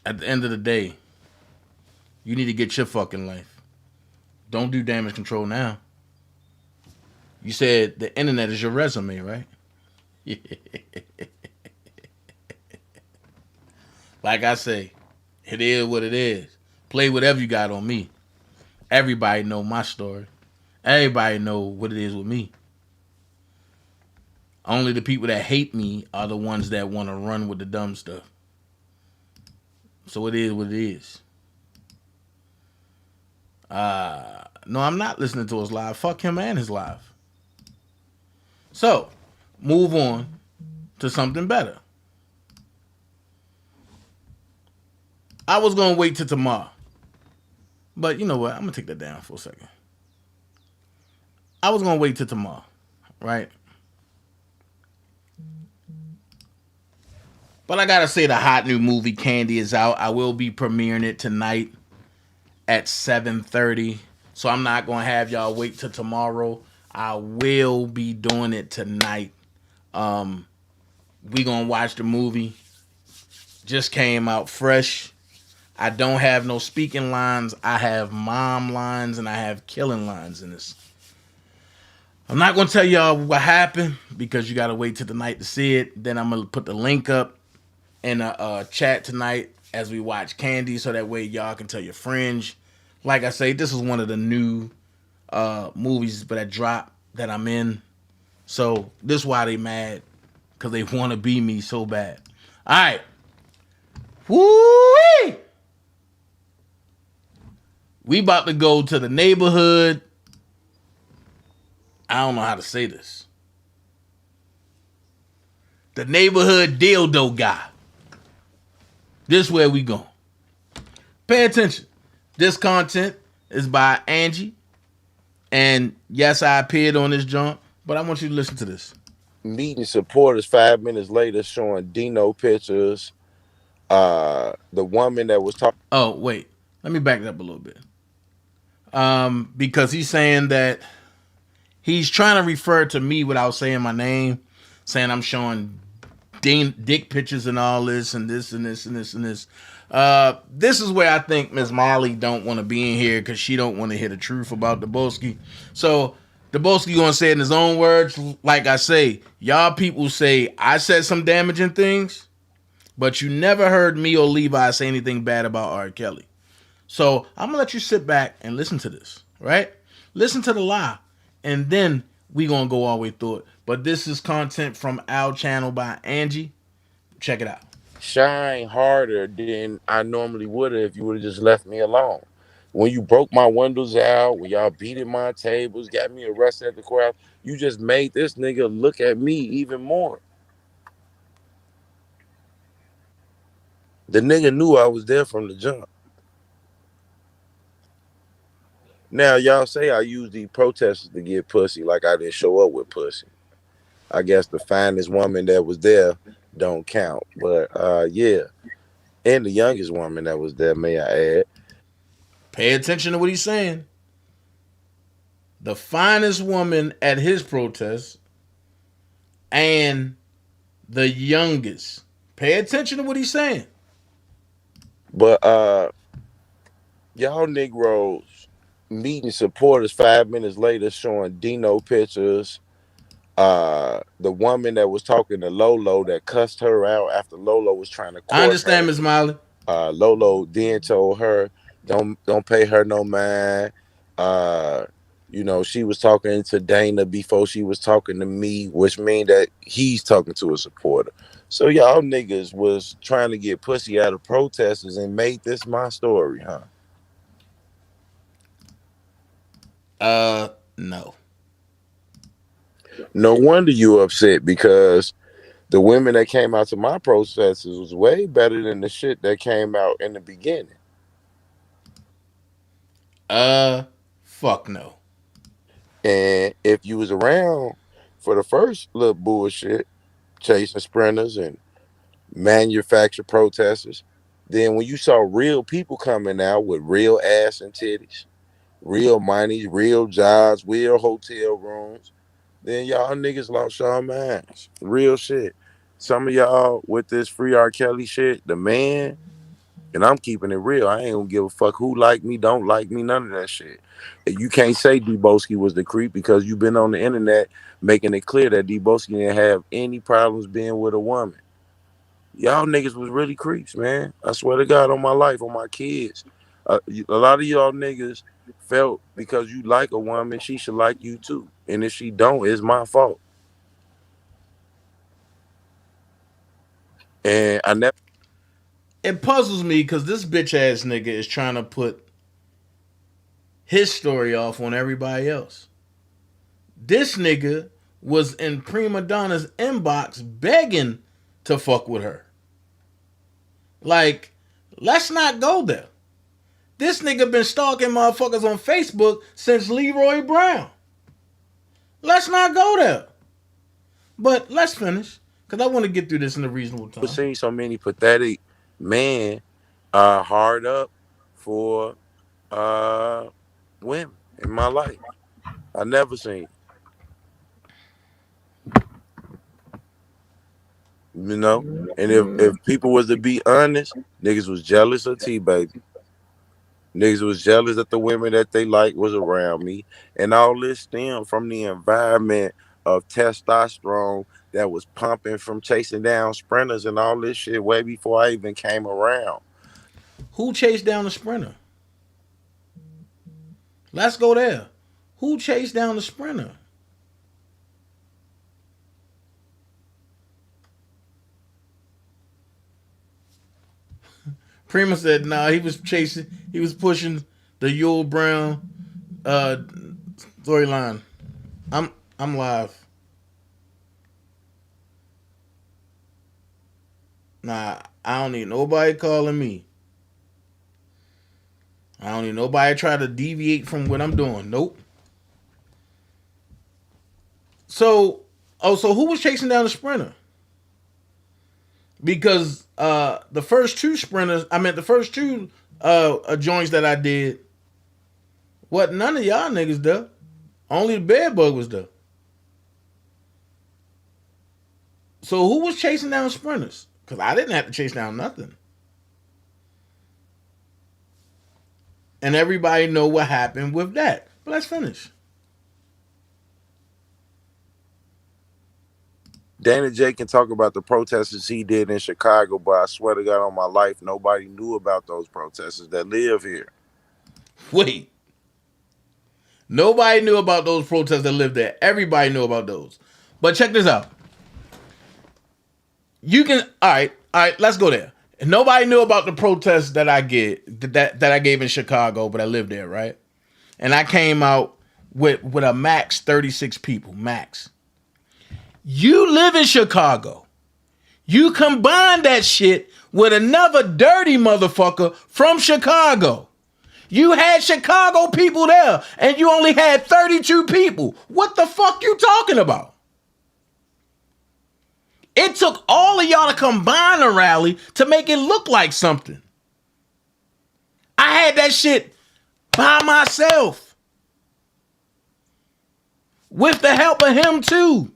at the end of the day, you need to get your fucking life. Don't do damage control now. You said the internet is your resume, right? Like I say, it is what it is. Play whatever you got on me. Everybody know my story. Everybody know what it is with me. Only the people that hate me are the ones that want to run with the dumb stuff. So it is what it is. No, I'm not listening to his live. Fuck him and his live. So, move on to something better. I was going to wait till tomorrow. But you know what? I'm going to take that down for a second. I was going to wait till tomorrow. Right? But I got to say the hot new movie Candy is out. I will be premiering it tonight at 7:30. So I'm not going to have y'all wait till tomorrow. I will be doing it tonight. We going to watch the movie. Just came out fresh. I don't have no speaking lines. I have mom lines and I have killing lines in this. I'm not going to tell y'all what happened because you got to wait till tonight to see it. Then I'm going to put the link up in a chat tonight as we watch Candy so that way y'all can tell your friends. Like I say, this is one of the new movies that dropped that I'm in. So this is why they mad, because they want to be me so bad. All right. Woo-wee! We about to go to the neighborhood. I don't know how to say this. The neighborhood dildo guy. This is where we going. Pay attention. This content is by Angie. And yes, I appeared on this junk, but I want you to listen to this. Meeting supporters 5 minutes later showing Dino pictures. The woman that was talking. Oh, wait. Let me back it up a little bit. Because he's saying that he's trying to refer to me without saying my name, saying I'm showing dick pictures and all this and this and this and this and this. This is where I think Miss Molly don't want to be in here because she don't want to hear the truth about the Boski. So Daboski gonna say it in his own words. Like I say, y'all people say I said some damaging things, but you never heard me or Levi say anything bad about R. Kelly. So I'm gonna let you sit back and listen to this, right? Listen to the lie, and then we gonna go all the way through it. But this is content from our channel by Angie. Check it out. Shine harder than I normally would have if you would have just left me alone. When you broke my windows out, when y'all beating my tables, got me arrested at the courthouse, you just made this nigga look at me even more. The nigga knew I was there from the jump. Now y'all say I use these protesters to get pussy, like I didn't show up with pussy. I guess the finest woman that was there don't count. But yeah. And the youngest woman that was there, may I add. Pay attention to what he's saying. The finest woman at his protest and the youngest. Pay attention to what he's saying. But y'all Negroes meeting supporters 5 minutes later showing Dino pictures. The woman that was talking to Lolo that cussed her out after Lolo was trying to I court understand, her. Miss Molly. Lolo then told her, don't pay her no mind. She was talking to Dana before she was talking to me, which means that he's talking to a supporter. So y'all niggas was trying to get pussy out of protesters and made this my story, huh? No. No wonder you upset, because the women that came out to my protesters was way better than the shit that came out in the beginning. Fuck no. And if you was around for the first little bullshit, chasing sprinters and manufactured protesters, then when you saw real people coming out with real ass and titties, real money, real jobs, real hotel rooms, then y'all niggas lost y'all minds. Real shit. Some of y'all with this free R. Kelly shit, the man, and I'm keeping it real. I ain't gonna give a fuck who like me, don't like me, none of that shit. You can't say Deboski was the creep because you've been on the internet making it clear that Deboski didn't have any problems being with a woman. Y'all niggas was really creeps, man. I swear to God, on my life, on my kids. A lot of y'all niggas felt because you like a woman, she should like you too. And if she don't, it's my fault. And I never. It puzzles me because this bitch ass nigga is trying to put his story off on everybody else. This nigga was in Prima Donna's inbox begging to fuck with her. Like, let's not go there. This nigga been stalking motherfuckers on Facebook since Leroy Brown. Let's not go there. But let's finish, because I want to get through this in a reasonable time. I've seen so many pathetic men hard up for women in my life. I never seen it. And if people was to be honest, niggas was jealous of T-Baby. Niggas was jealous that the women that they liked was around me. And all this stemmed from the environment of testosterone that was pumping from chasing down sprinters and all this shit way before I even came around. Who chased down the sprinter? Let's go there. Who chased down the sprinter? Prima said, nah, he was pushing the Yul Brown storyline. I'm live. Nah, I don't need nobody calling me. I don't need nobody try to deviate from what I'm doing. Nope. So who was chasing down the sprinter? Because the first two joints that I did, what none of y'all niggas there. Only the bed bug was there. So who was chasing down sprinters? Because I didn't have to chase down nothing. And everybody know what happened with that. But let's finish. DanaJay can talk about the protesters he did in Chicago, but I swear to God on my life, nobody knew about those protesters that live here. Wait. Nobody knew about those protests that lived there. Everybody knew about those. But check this out. You can all right, let's go there. Nobody knew about the protests that I gave in Chicago, but I lived there, right? And I came out with a max 36 people, max. You live in Chicago. You combine that shit with another dirty motherfucker from Chicago. You had Chicago people there, and you only had 32 people. What the fuck you talking about? It took all of y'all to combine a rally to make it look like something. I had that shit by myself. With the help of him too.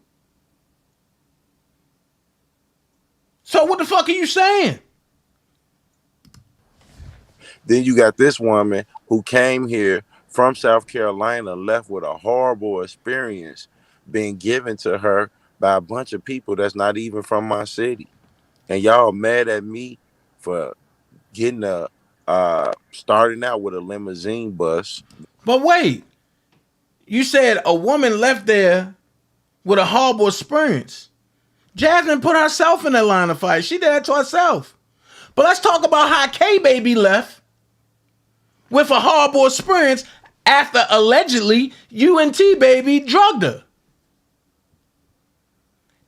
So what the fuck are you saying? Then you got this woman who came here from South Carolina, left with a horrible experience being given to her by a bunch of people that's not even from my city. And y'all mad at me for getting starting out with a limousine bus. But wait, you said a woman left there with a horrible experience. Jasmine put herself in that line of fire. She did that to herself. But let's talk about how K-Baby left with a horrible experience after allegedly you and T-Baby drugged her.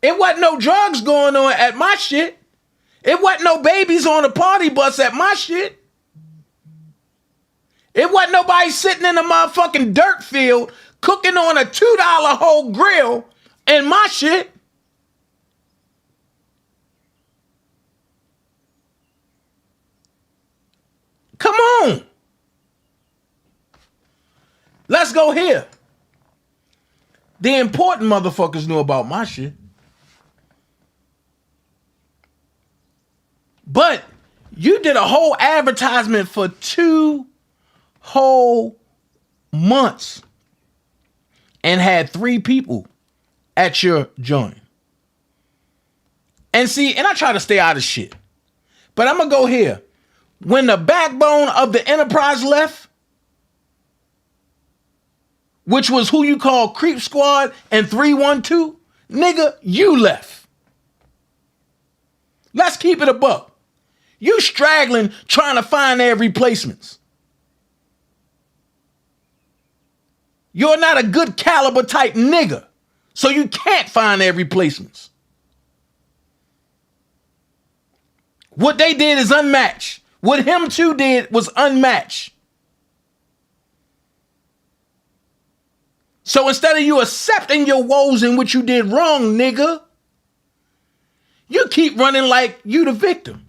It wasn't no drugs going on at my shit. It wasn't no babies on a party bus at my shit. It wasn't nobody sitting in a motherfucking dirt field cooking on a $2 whole grill in my shit. Come on. Let's go here. The important motherfuckers knew about my shit. But you did a whole advertisement for 2 whole months and had 3 people at your joint. And see, and I try to stay out of shit. But I'm going to go here. When the backbone of the enterprise left, which was who you call Creep Squad and 312, nigga, you left. Let's keep it a buck. You straggling trying to find their replacements. You're not a good caliber type nigga, so you can't find their replacements. What they did is unmatched. What him too did was unmatched. So instead of you accepting your woes and what you did wrong, nigga, you keep running like you the victim.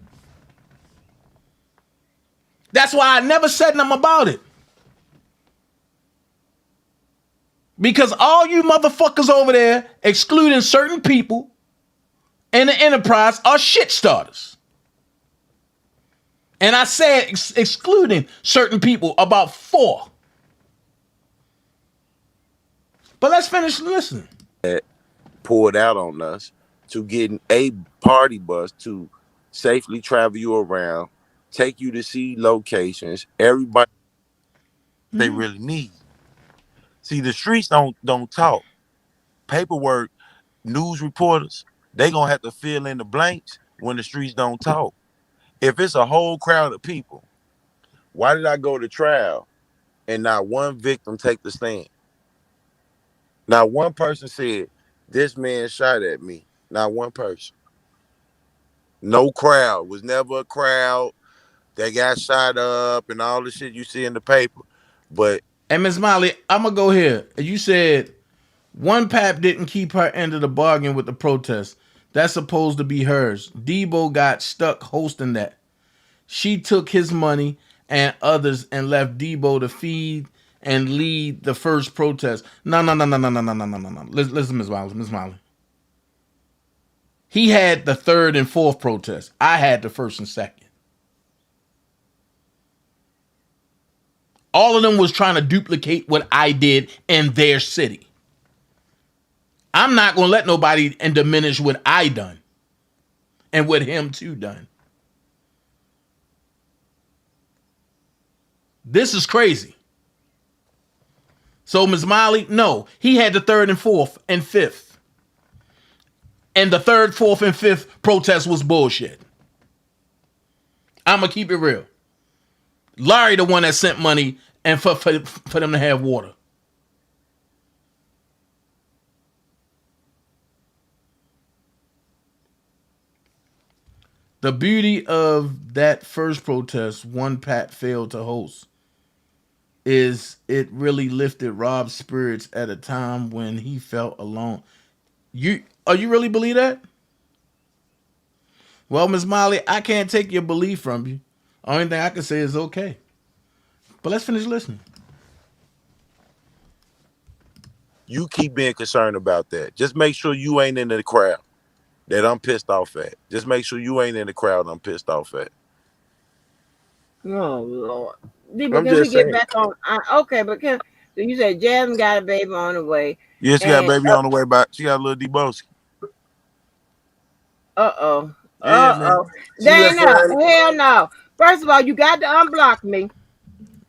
That's why I never said nothing about it. Because all you motherfuckers over there, excluding certain people in the enterprise, are shit starters. And I said excluding certain people, about 4. But let's finish listening. Poured out on us to getting a party bus to safely travel you around, take you to see locations, everybody they really need. See, the streets don't talk. Paperwork, news reporters, they gonna have to fill in the blanks when the streets don't talk. If it's a whole crowd of people, why did I go to trial and not one victim take the stand? Not one person said, this man shot at me. Not one person. No crowd. Was never a crowd that got shot up and all the shit you see in the paper. But and Ms. Molly, I'm gonna go here. You said one pap didn't keep her end of the bargain with the protest. That's supposed to be hers. Debo got stuck hosting that. She took his money and others and left Debo to feed and lead the first protest. No. Listen, Ms. Molly. He had the 3rd and 4th protest. I had the 1st and 2nd. All of them was trying to duplicate what I did in their city. I'm not gonna let nobody and diminish what I done and what him too done. This is crazy. So Ms. Molly, no, he had the 3rd and 4th and 5th. And the 3rd, 4th, and 5th protest was bullshit. I'm gonna keep it real. Larry the one that sent money and for them to have water. The beauty of that first protest, one Pat failed to host, is it really lifted Rob's spirits at a time when he felt alone. You really believe that? Well, Miss Molly, I can't take your belief from you. Only thing I can say is okay. But let's finish listening. You keep being concerned about that. Just make sure you ain't in the crowd that I'm pissed off at. Just make sure you ain't in the crowd I'm pissed off at. Oh Lord. Can I'm we just get saying. back on? Okay, but you said Jasmine got a baby on the way. Yeah, she got a baby on the way back. She got a little deboski. Uh-oh. Yeah, man. Dana, hell no. First of all, you got to unblock me.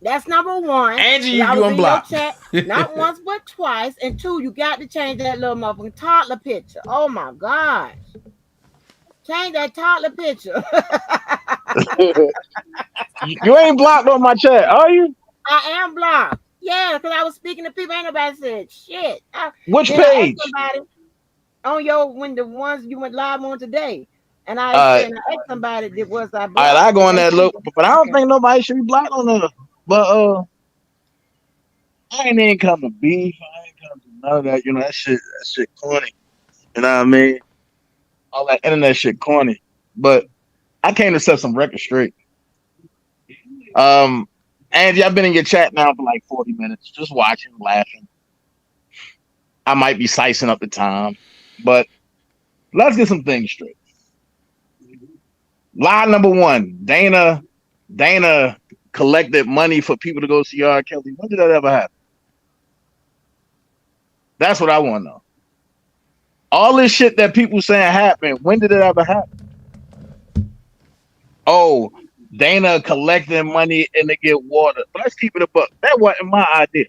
That's number one. Angie, you I was in your unblocked. chat not once but twice. And 2, you got to change that little motherfucking toddler picture. Oh my gosh. Change that toddler picture. You ain't blocked on my chat, are you? I am blocked. Yeah, because I was speaking to people. Ain't nobody said shit. Which then page? I asked somebody on when the ones you went live on today. And I asked somebody that was I blocked. All right, I go on that look, but I don't think nobody should be blocked on there. But I ain't even come to beef. I ain't come to none of that. You know, that shit corny. You know what I mean? All that internet shit corny. But I came to set some records straight. Angie, I've been in your chat now for like 40 minutes, just watching, laughing. I might be slicing up the time, but let's get some things straight. Lie number 1, Dana collected money for people to go see R. Kelly. When did that ever happen? That's what I want to know. All this shit that people saying happened, when did it ever happen? Oh, Dana collecting money and to get water. But let's keep it a buck. That wasn't my idea.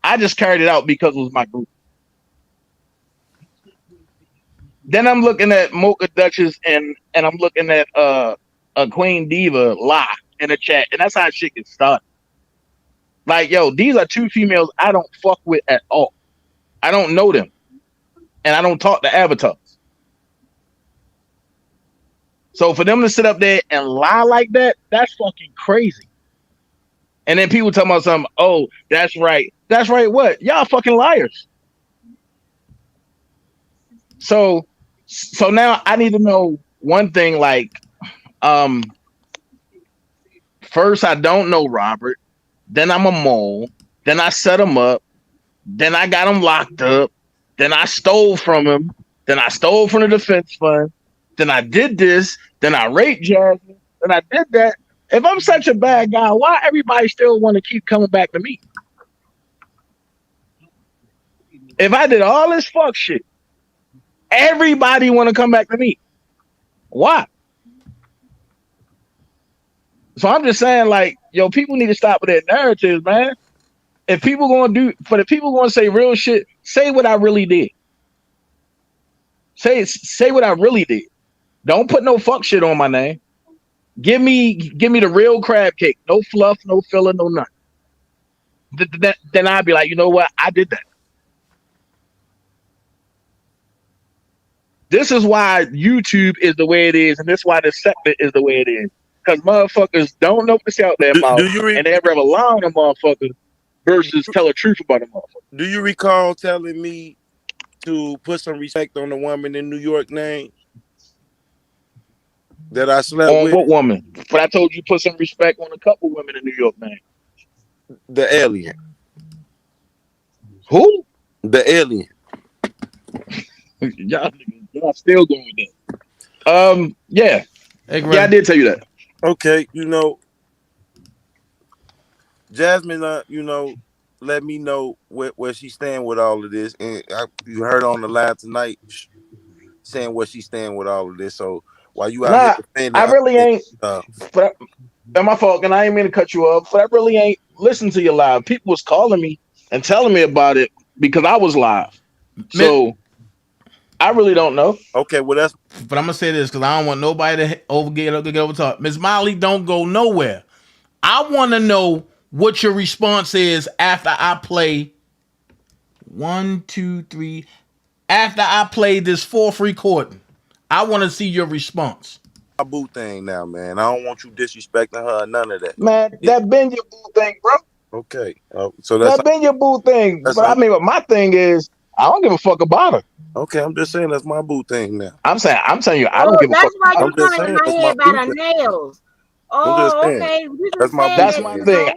I just carried it out because it was my group. Then I'm looking at Mocha Duchess and I'm looking at a Queen Diva lie in the chat, and that's how shit gets started. Like, yo, these are 2 females I don't fuck with at all. I don't know them, and I don't talk to avatars. So for them to sit up there and lie like that, that's fucking crazy. And then people talking about something, oh, that's right. That's right, what? Y'all fucking liars. So now I need to know one thing, like, first I don't know Robert, then I'm a mole, then I set him up, then I got him locked up, then I stole from him, then I stole from the defense fund, then I did this, then I raped Jasmine, then I did that. If I'm such a bad guy, why everybody still want to keep coming back to me? If I did all this fuck shit, everybody want to come back to me. Why? So I'm just saying, like, yo, people need to stop with that narrative, man. If people going to say real shit, say what I really did. Say what I really did. Don't put no fuck shit on my name. Give me the real crab cake. No fluff, no filler, no nothing. Then I'd be like, you know what? I did that. This is why YouTube is the way it is, and this is why the sector is the way it is. Because motherfuckers don't know what's out their mouth, and they ever lie on a motherfucker versus tell the truth about a motherfucker. Do you recall telling me to put some respect on the woman in New York name that I slept with? On what woman? But I told you put some respect on a couple women in New York name. The alien. Who? The alien. Y'all still going with that. Yeah. Hey, yeah, I did tell you that. Okay, you know, Jasmine, let me know where she stand with all of this. And you heard on the live tonight saying where she stand with all of this. So while you out here Nah, defending I really ain't. stuff, But and my fault, and I ain't mean to cut you off. But I really ain't listened to your live. People was calling me and telling me about it because I was live. So I really don't know. okay, well that's. But I'm gonna say this because I don't want nobody to get over talk. Miss Molly, don't go nowhere. I want to know what your response is after I play 1, 2, 3. After I play this fourth recording, I want to see your response. My boo thing now, man. I don't want you disrespecting her or none of that. Man, that been your boo thing, bro. Okay, so that's that been your boo thing. But I mean, my thing is, I don't give a fuck about her. Okay, I'm just saying that's my boo thing now. I'm telling you, I don't give a fuck. That's why I'm you just trying saying to that's my my head about boo her thing. nails. I'm just Okay. saying. That's my thing.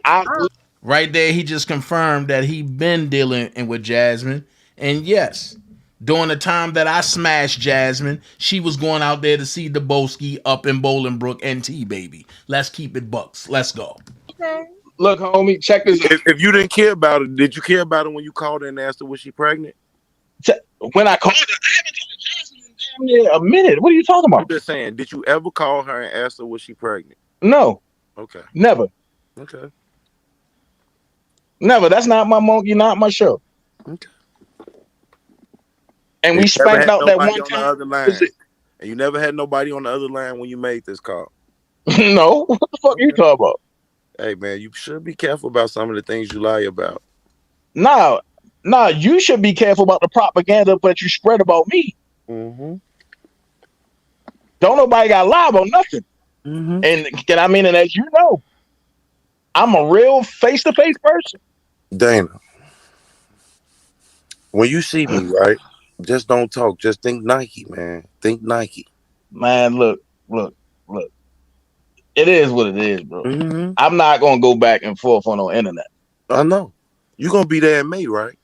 Right there, he just confirmed that he been dealing with Jasmine. And yes, during the time that I smashed Jasmine, she was going out there to see Deboski up in Bolingbrook and T-Baby. Let's keep it bucks. Let's go. Okay. Look, homie, check this out. If you didn't care about it, did you care about it when you called her and asked her was she pregnant? When I called her, I haven't talked to Jasmine in damn near a minute. What are you talking about? I'm just saying, did you ever call her and ask her was she pregnant? No. Okay. Never. Okay. Never. That's not my monkey, not my show. Okay. And we spanked out that one on time. The other line. And you never had nobody on the other line when you made this call. No. What the fuck are you talking about? Hey man, you should be careful about some of the things you lie about. Nah, you should be careful about the propaganda that you spread about me. Mm-hmm. Don't nobody got lie about nothing. Mm-hmm. And I mean, and as you know, I'm a real face-to-face person. Dana, when you see me, right, just don't talk. Just think Nike, man. Think Nike. Man, look. It is what it is, bro. Mm-hmm. I'm not gonna go back and forth on no internet. I know. You're gonna be there in May, right?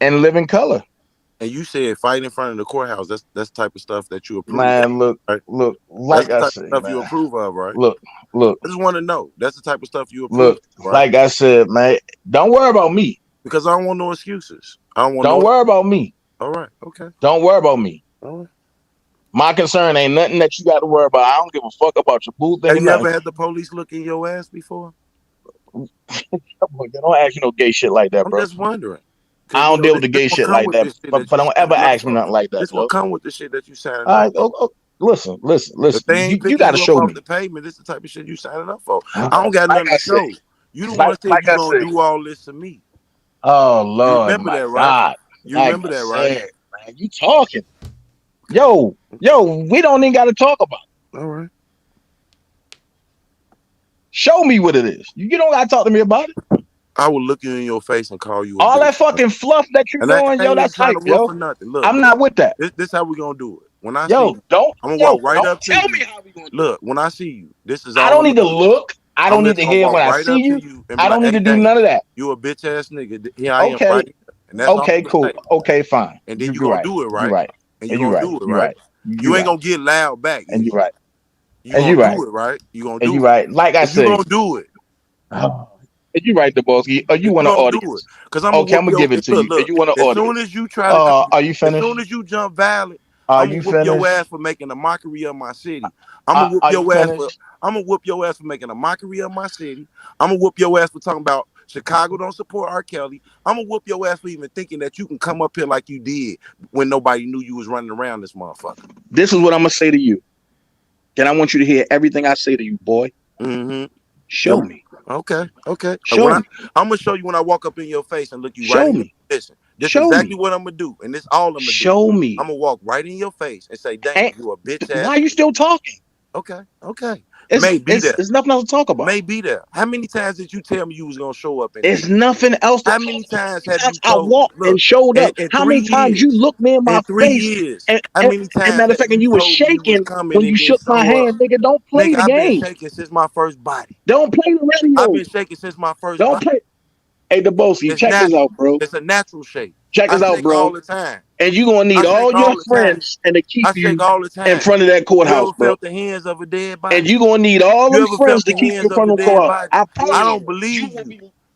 And live in color. And you said fight in front of the courthouse. That's the type of stuff that you approve man, of. Right? Look, like that's the I type said, of stuff man. you approve of, right? Look. I just want to know. That's the type of stuff you approve Look, of, right? like I said, man, don't worry about me. Because I don't want no excuses. I don't want Don't worry about me. All right, okay. Don't worry about me. All right. My concern ain't nothing that you got to worry about. I don't give a fuck about your boo thing. Have you ever had the police look in your ass before? Don't ask you no gay shit like that, bro. I'm just wondering. I don't deal with the gay shit like that. But don't ever ask me nothing like that. This will come with the shit that you signing up for. Listen. If they ain't You got to show me the payment. This is the type of shit you signing up for. I don't got nothing to show. You the one said you gonna do all this to me. Oh Lord, you remember that, right? God. You remember that, right? Man, you talking? Yo, we don't even got to talk about it. All right. Show me what it is. You don't got to talk to me about it. I will look you in your face and call you. All that fucking fluff that you're doing, yo, that's hype, yo. Look, I'm not with that. This how we gonna do it. When I see you, I'm gonna walk right up to you. Tell me how we gonna do it. Look, when I see you, this is all I don't need to look. I don't need to hear when I see you. I don't need to do none of that. You a bitch ass nigga. Here I am right here. And that's okay, cool. Okay, fine. And then you gonna do it, right? You're right. And you gonna do it, right? You ain't gonna get loud back. And you're right. You gonna do it, right? You gonna do it. And you're right. Like I said. You gonna do it. You right, Deboski. Or you want an audience? Because I'm gonna give it to you. Look, you want an audience? As soon as you try to, are you finished? As soon as you jump violent, I'm gonna whoop your ass for making a mockery of my city. I'm gonna whoop your ass for making a mockery of my city. I'm gonna whoop your ass for talking about Chicago don't support R. Kelly. I'm gonna whoop your ass for even thinking that you can come up here like you did when nobody knew you was running around this motherfucker. This is what I'm gonna say to you. And I want you to hear everything I say to you, boy. Mm-hmm. Show me. Okay. Show me. I'm gonna show you when I walk up in your face and look you show right in me. Listen, this is exactly what I'm gonna do, and this all I'm gonna do. Show me. I'm gonna walk right in your face and say, "Dang, you a bitch ass." Why are you still talking? Okay. There's nothing else to talk about. Maybe there. How many times did you tell me you was gonna show up? There's nothing else. How many times have you I walked and showed up? How many times you looked me in my face? 3 years. How many times? And matter of fact, you was shaking when you shook my hand, nigga. Don't play the game. I've been shaking since my first body. Don't play the radio. I've been shaking since my first. Don't body. play. Hey, Deboski, check this out, bro. It's a natural shake. Check this out, bro. All the time. And you gonna need all your friends and to keep you in front of that courthouse, you ever felt the hands of a dead body? And you gonna need all them friends to keep you in front of the courthouse. I don't believe you.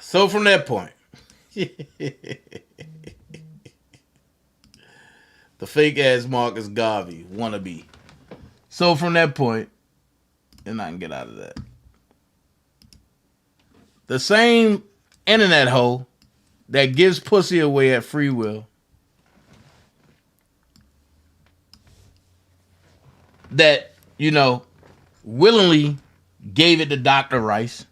So from that point, the fake ass Marcus Garvey wannabe. So from that point, and I can get out of that. The same internet hoe that gives pussy away at free will, that you know, willingly gave it to Dr. Rice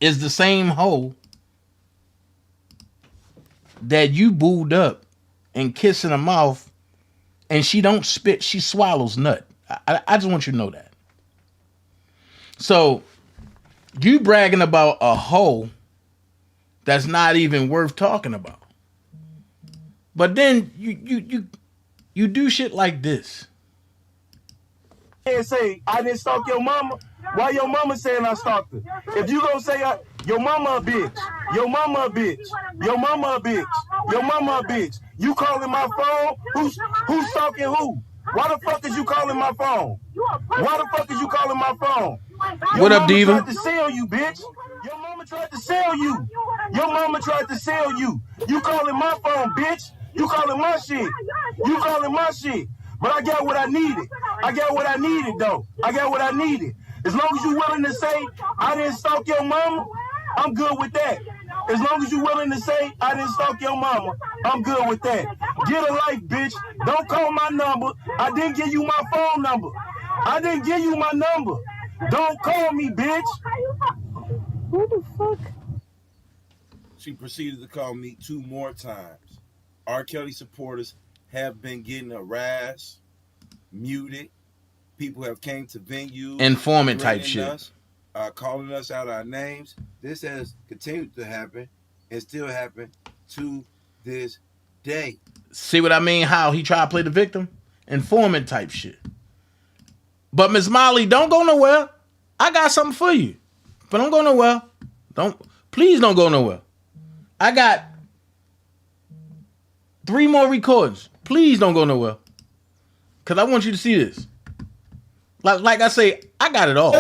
is the same hoe that you booed up and kiss in the mouth, and she don't spit, she swallows nut. I just want you to know that. So you bragging about a hoe that's not even worth talking about. But then you do shit like this. And say I didn't stalk your mama. Why your mama saying I stalked her? If you gonna say your mama a bitch, your mama a bitch, your mama a bitch, your mama a bitch. You calling my phone? Who's stalking who? Why the fuck is you calling my phone? Why the fuck is you calling my phone? What up, Diva? Your mama tried to sell you, bitch. Your mama tried to sell you. Your mama tried to sell you. You calling my phone, bitch. You calling my shit. You calling my shit. But I got what I needed. I got what I needed, though. I got what I needed. As long as you willing to say I didn't stalk your mama, I'm good with that. As long as you willing to say I didn't stalk your mama, I'm good with that. Get a life, bitch. Don't call my number. I didn't give you my phone number. I didn't give you my number. Don't call me, bitch. Who the fuck? She proceeded to call me 2 more times. R. Kelly supporters have been getting harassed, muted. People have came to venues, informant type shit, us, calling us out our names. This has continued to happen and still happen to this day. See what I mean? How he tried to play the victim? Informant type shit. But Miss Molly, don't go nowhere. I got something for you. But don't go nowhere. Please don't go nowhere. I got 3 more recordings. Please don't go nowhere. Cause I want you to see this. Like I say, I got it all.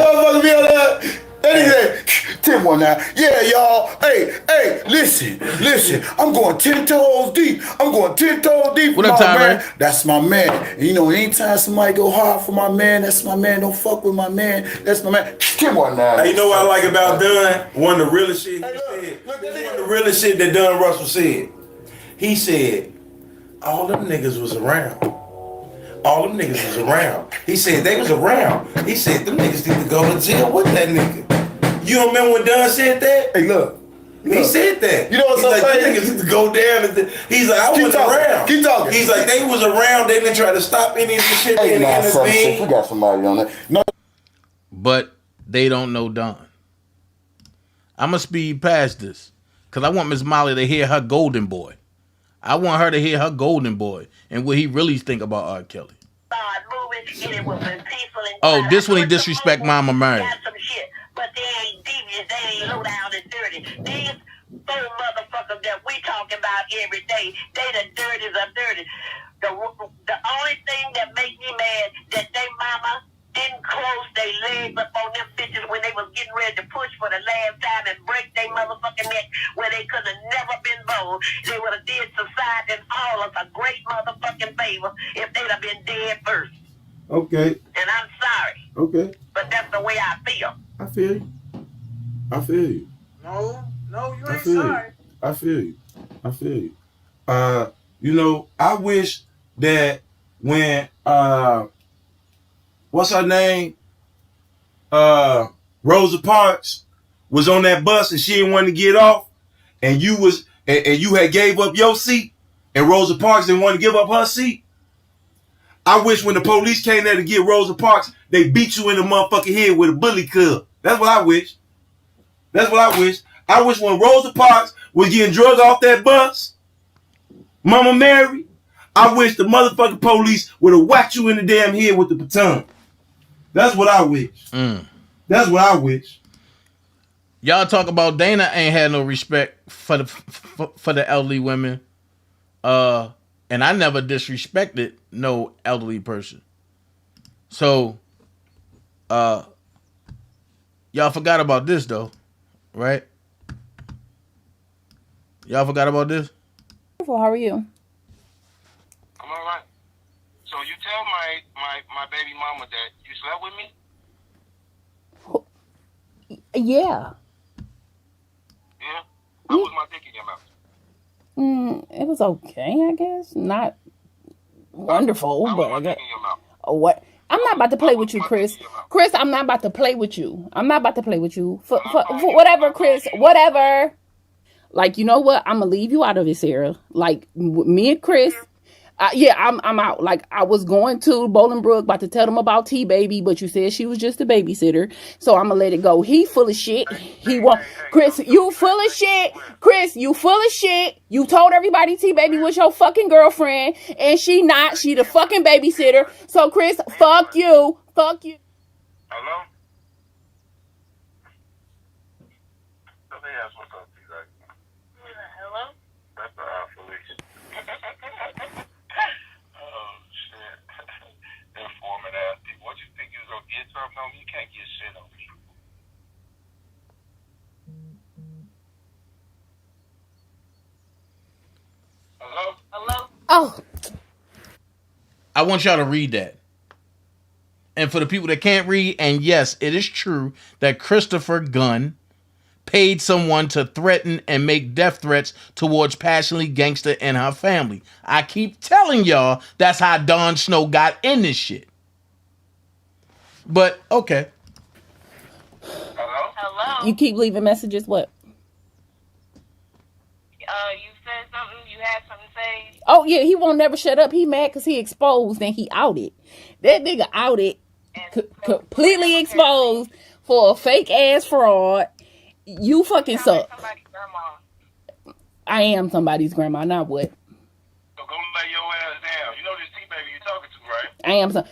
Tim one now. Yeah, y'all. Hey, listen. I'm going 10 toes deep. What up, Tyrone? That's my man. And you know, anytime somebody go hard for my man, that's my man. Don't fuck with my man. That's my man. Tim one now. Hey, you know what I like about Dunn? One of the realest shit he said. One of the realest shit that Dunn Russell said. He said, all them niggas was around. He said they was around. He said them niggas need to go to jail with that nigga. You don't remember when Dunn said that? Hey, look. He said that. You know what's so like, them niggas need to go down. He's like, I was around. Keep talking. He's like, they was around. They didn't try to stop any of the shit. Hey, we got somebody on that. No. But they don't know Don. I'm going to speed past this. Because I want Miss Molly to hear her golden boy. I want her to hear her golden boy and what he really think about R. Kelly. Oh, this one he disrespect Mama Mary. But they ain't devious, they ain't low down and dirty. These 4 motherfuckers that we talking about every day, they the dirties of dirty. The only thing that make me mad that they mama didn't close their legs up on them bitches when they was getting ready to push for the last time and break their motherfucking neck where they could have never been bold. They would have did society and all of us a great motherfucking favor if they'd have been dead first. Okay. And I'm sorry. Okay. But that's the way I feel. I feel you. No, you ain't sorry. I feel you. You know, I wish that when what's her name? Rosa Parks was on that bus and she didn't want to get off, and you had gave up your seat, and Rosa Parks didn't want to give up her seat. I wish when the police came there to get Rosa Parks, they beat you in the motherfucking head with a bully club. That's what I wish. I wish when Rosa Parks was getting drugged off that bus, Mama Mary, I wish the motherfucking police would have whacked you in the damn head with the baton. That's what I wish. That's what I wish. Y'all talk about Dana ain't had no respect for the elderly women. And I never disrespected no elderly person. So, y'all forgot about this though, right? Y'all forgot about this? How are you? I'm all right. So you tell my baby mama that you slept with me? Yeah. Yeah? How was my dick in your mouth? It was okay, I guess. Not wonderful, but I got what? I'm not about to play with you, Chris. Chris, I'm not about to play with you. I'm not about to play with you. For whatever, Chris. Whatever. Like, you know what? I'm gonna leave you out of this era. Like me and Chris. Yeah, I'm out. Like I was going to Bolingbrook, about to tell them about T Baby, but you said she was just a babysitter, so I'm gonna let it go. He full of shit. He want Chris. You full of shit. Chris, you full of shit. You told everybody T Baby was your fucking girlfriend, and she not. She the fucking babysitter. So Chris, fuck you. Fuck you. Hello? Somebody asked what's up, T-Jackson. Hello? That's the police. Oh, shit. Informant ass people. What you think you was gonna get something on me? You can't get shit on me. Hello? Hello? Oh. I want y'all to read that. And for the people that can't read, and yes, it is true that Christopher Gunn paid someone to threaten and make death threats towards Passionately Gangster and her family. I keep telling y'all that's how Don Snow got in this shit. But, okay. Hello? Hello? You keep leaving messages. What? You said something. You had something to say. Oh yeah, he won't never shut up. He mad because he exposed and he outed. That nigga outed, completely exposed for a fake ass fraud. You fucking suck. I am somebody's grandma. Now what? So go lay your ass down. You know this T-Baby you talking to, right? I am some.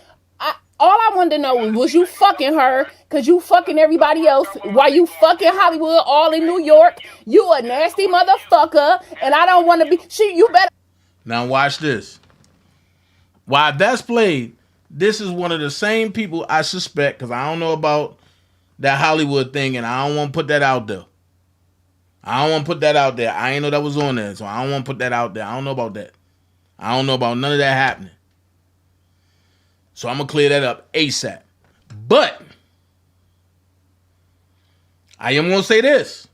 All I wanted to know was you fucking her, cause you fucking everybody else while you fucking Hollywood, all in New York. You a nasty motherfucker, and I don't want to be. You better. Now watch this. While that's played, this is one of the same people I suspect, because I don't know about that Hollywood thing, and I don't want to put that out there. I ain't know that was on there, so I don't want to put that out there. I don't know about that. I don't know about none of that happening. So I'm going to clear that up ASAP. But I am going to say this.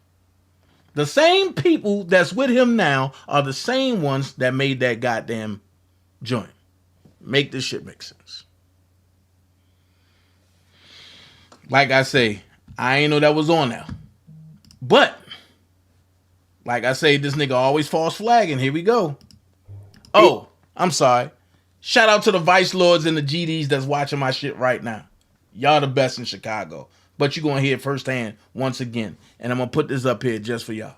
The same people that's with him now are the same ones that made that goddamn joint. Make this shit make sense. Like I say, I ain't know that was on there. But, like I say, this nigga always false flagging. Here we go. Oh, I'm sorry. Shout out to the Vice Lords and the GDs that's watching my shit right now. Y'all the best in Chicago. But you're going to hear it firsthand once again. And I'm going to put this up here just for y'all.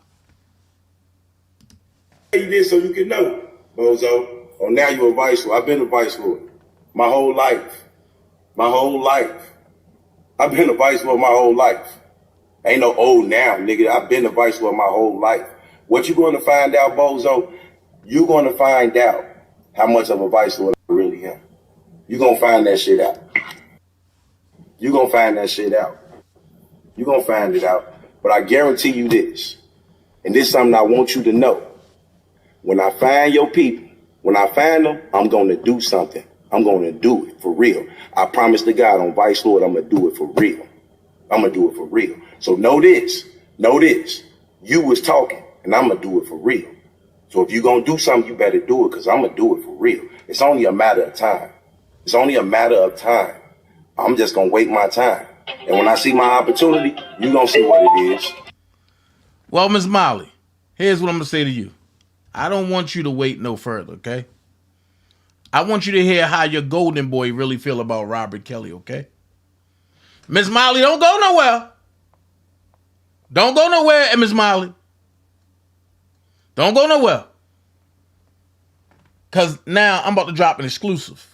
You did so you can know, bozo. Oh, now you're a Vice Lord. I've been a Vice Lord my whole life. I've been a Vice Lord my whole life. Ain't no old now, nigga. I've been a Vice Lord my whole life. What you going to find out, bozo? You're going to find out how much of a Vice Lord I really am. You're going to find that shit out. You're going to find it out. But I guarantee you this, and this is something I want you to know. When I find your people, when I find them, I'm going to do something. I'm going to do it for real. I promise to God on Vice Lord, I'm going to do it for real. So know this. You was talking, and I'm going to do it for real. So if you're going to do something, you better do it, because I'm going to do it for real. It's only a matter of time. I'm just going to wait my time. And when I see my opportunity, you're going to see what it is. Well, Miss Molly, here's what I'm going to say to you. I don't want you to wait no further, okay? I want you to hear how your golden boy really feel about Robert Kelly, okay? Miss Molly, don't go nowhere. Don't go nowhere, Miss Molly. Don't go nowhere. Because now I'm about to drop an exclusive.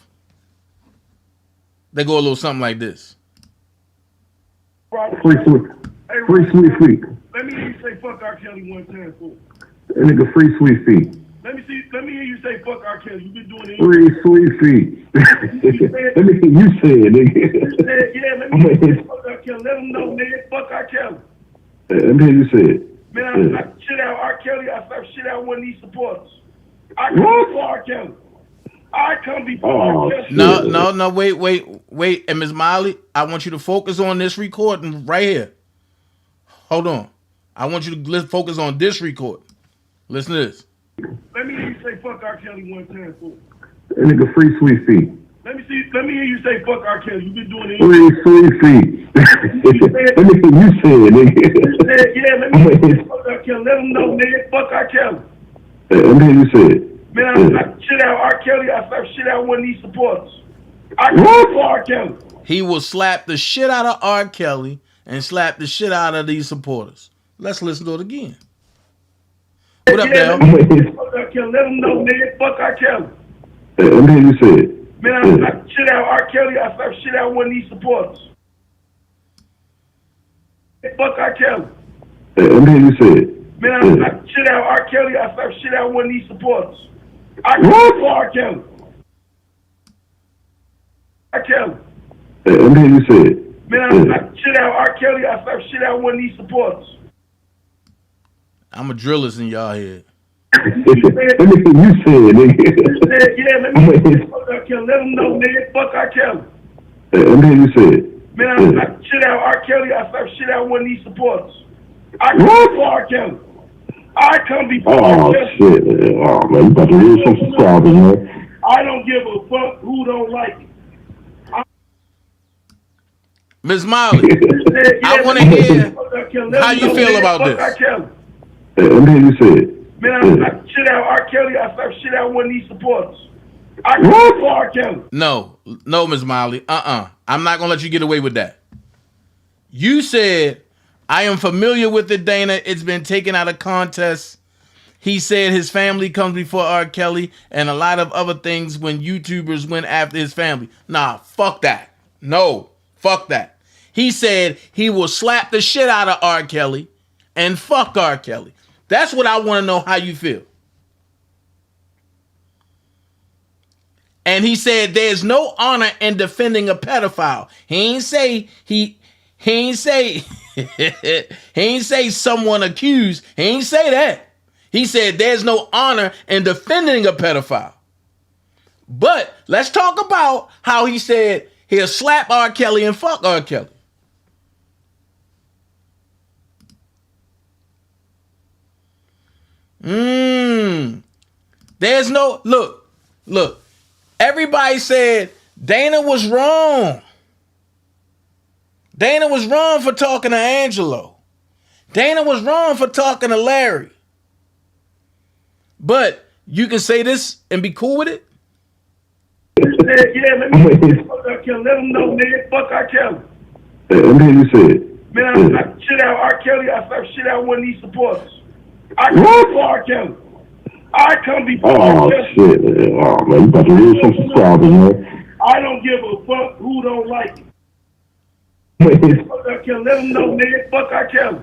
They go a little something like this. Free sweet. Let me hear you say fuck R. Kelly one time for. That nigga free sweet feet. Let me hear you say fuck R. Kelly. You been doing it. Free sweet feet. Let me hear you say it, nigga. Yeah, let me hear you say fuck R. Kelly. Let them know, nigga, fuck R. Kelly. Let me hear you say it. Man, I slap shit out R. Kelly. I slap shit out one of these supporters. I come before R. Kelly. R. Kelly. No, wait. And Ms. Molly, I want you to focus on this recording right here. Hold on. I want you to focus on this recording. Listen to this. Let me hear you say fuck R. Kelly one time for. That nigga free sweet feet. Let me see. Let me hear you say fuck R. Kelly. You been doing it. Free sweet feet. Let me hear you say it, nigga. Yeah, let me hear you say fuck R. Kelly. Let them know, nigga. Fuck R. Kelly. Let me hear you say it. Man, I slapped shit out R. Kelly. I slapped shit out one of these supporters. I come for R. Kelly. He will slap the shit out of R. Kelly and slap the shit out of these supporters. Let's listen to it again. What up, Dale? Fuck R. Kelly. Let them know, nigga. Fuck R. Kelly. Let me hear you say it. Man, I slapped shit out R. Kelly. I slapped shit out one of these supporters. Fuck R. Kelly. Let me hear you say it. Man, I slapped shit out R. Kelly. I slapped shit out one of these supporters. I come for R. Kelly. R. Kelly. Let me hear you say it. Man, I slapped shit out R. Kelly. I slapped shit out one of these supporters. I'm a drill this in y'all head. Let me hear you say it, nigga. Yeah, let me hear you fuck R. Kelly. Let them know, nigga. Fuck R. Kelly. Let me hear you say it. Man, I slapped shit out R. Kelly. I slapped shit out one of these supporters. I come for R. Kelly. I come before R. Kelly. Shit, man. Oh, man, you about to lose some subscribers, man. I don't give a fuck who don't like it. Miss Molly, I want to hear how you feel about this. Let me hear you say it. Man, I slapped shit out R. Kelly. I slapped shit out one of these supporters. I come for R. Kelly. No, Miss Molly. I'm not going to let you get away with that. You said, I am familiar with it, Dana. It's been taken out of context. He said his family comes before R. Kelly and a lot of other things when YouTubers went after his family. Nah, fuck that. No, fuck that. He said he will slap the shit out of R. Kelly and fuck R. Kelly. That's what I want to know how you feel. And he said there's no honor in defending a pedophile. He ain't say he ain't say someone accused. He ain't say that. He said there's no honor in defending a pedophile. But let's talk about how he said he'll slap R. Kelly and fuck R. Kelly. There's no, look. Everybody said Dana was wrong. Dana was wrong for talking to Angelo. Dana was wrong for talking to Larry. But you can say this and be cool with it? Yeah, let me fuck R. Kelly. Let them know, nigga. Fuck R. Kelly. Let me hear you say it. Man, I slapped shit out R. Kelly. I slapped shit out one of these supporters. I come for R. Kelly. I come before R. Kelly. Shit, man. Oh, man, you about to lose some subscribers, man. I don't give a fuck who don't like it. Fuck R. Kelly. Let them know, nigga. Fuck R. Kelly.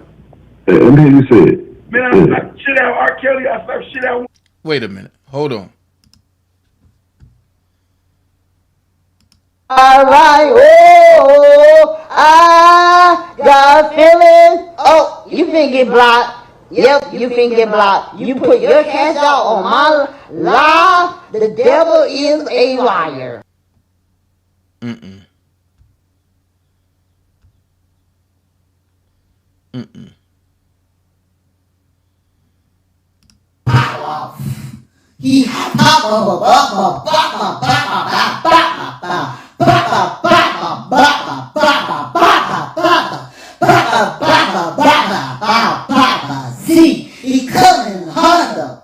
Let me hear you say it. Man, I slapped shit out R. Kelly. I slapped shit out. Wait a minute. Hold on. All right, oh, I got feelings. Oh, you finna get blocked. Yep, you finna get blocked. You put your cash out on my live. The devil is a liar. See, he coming harder.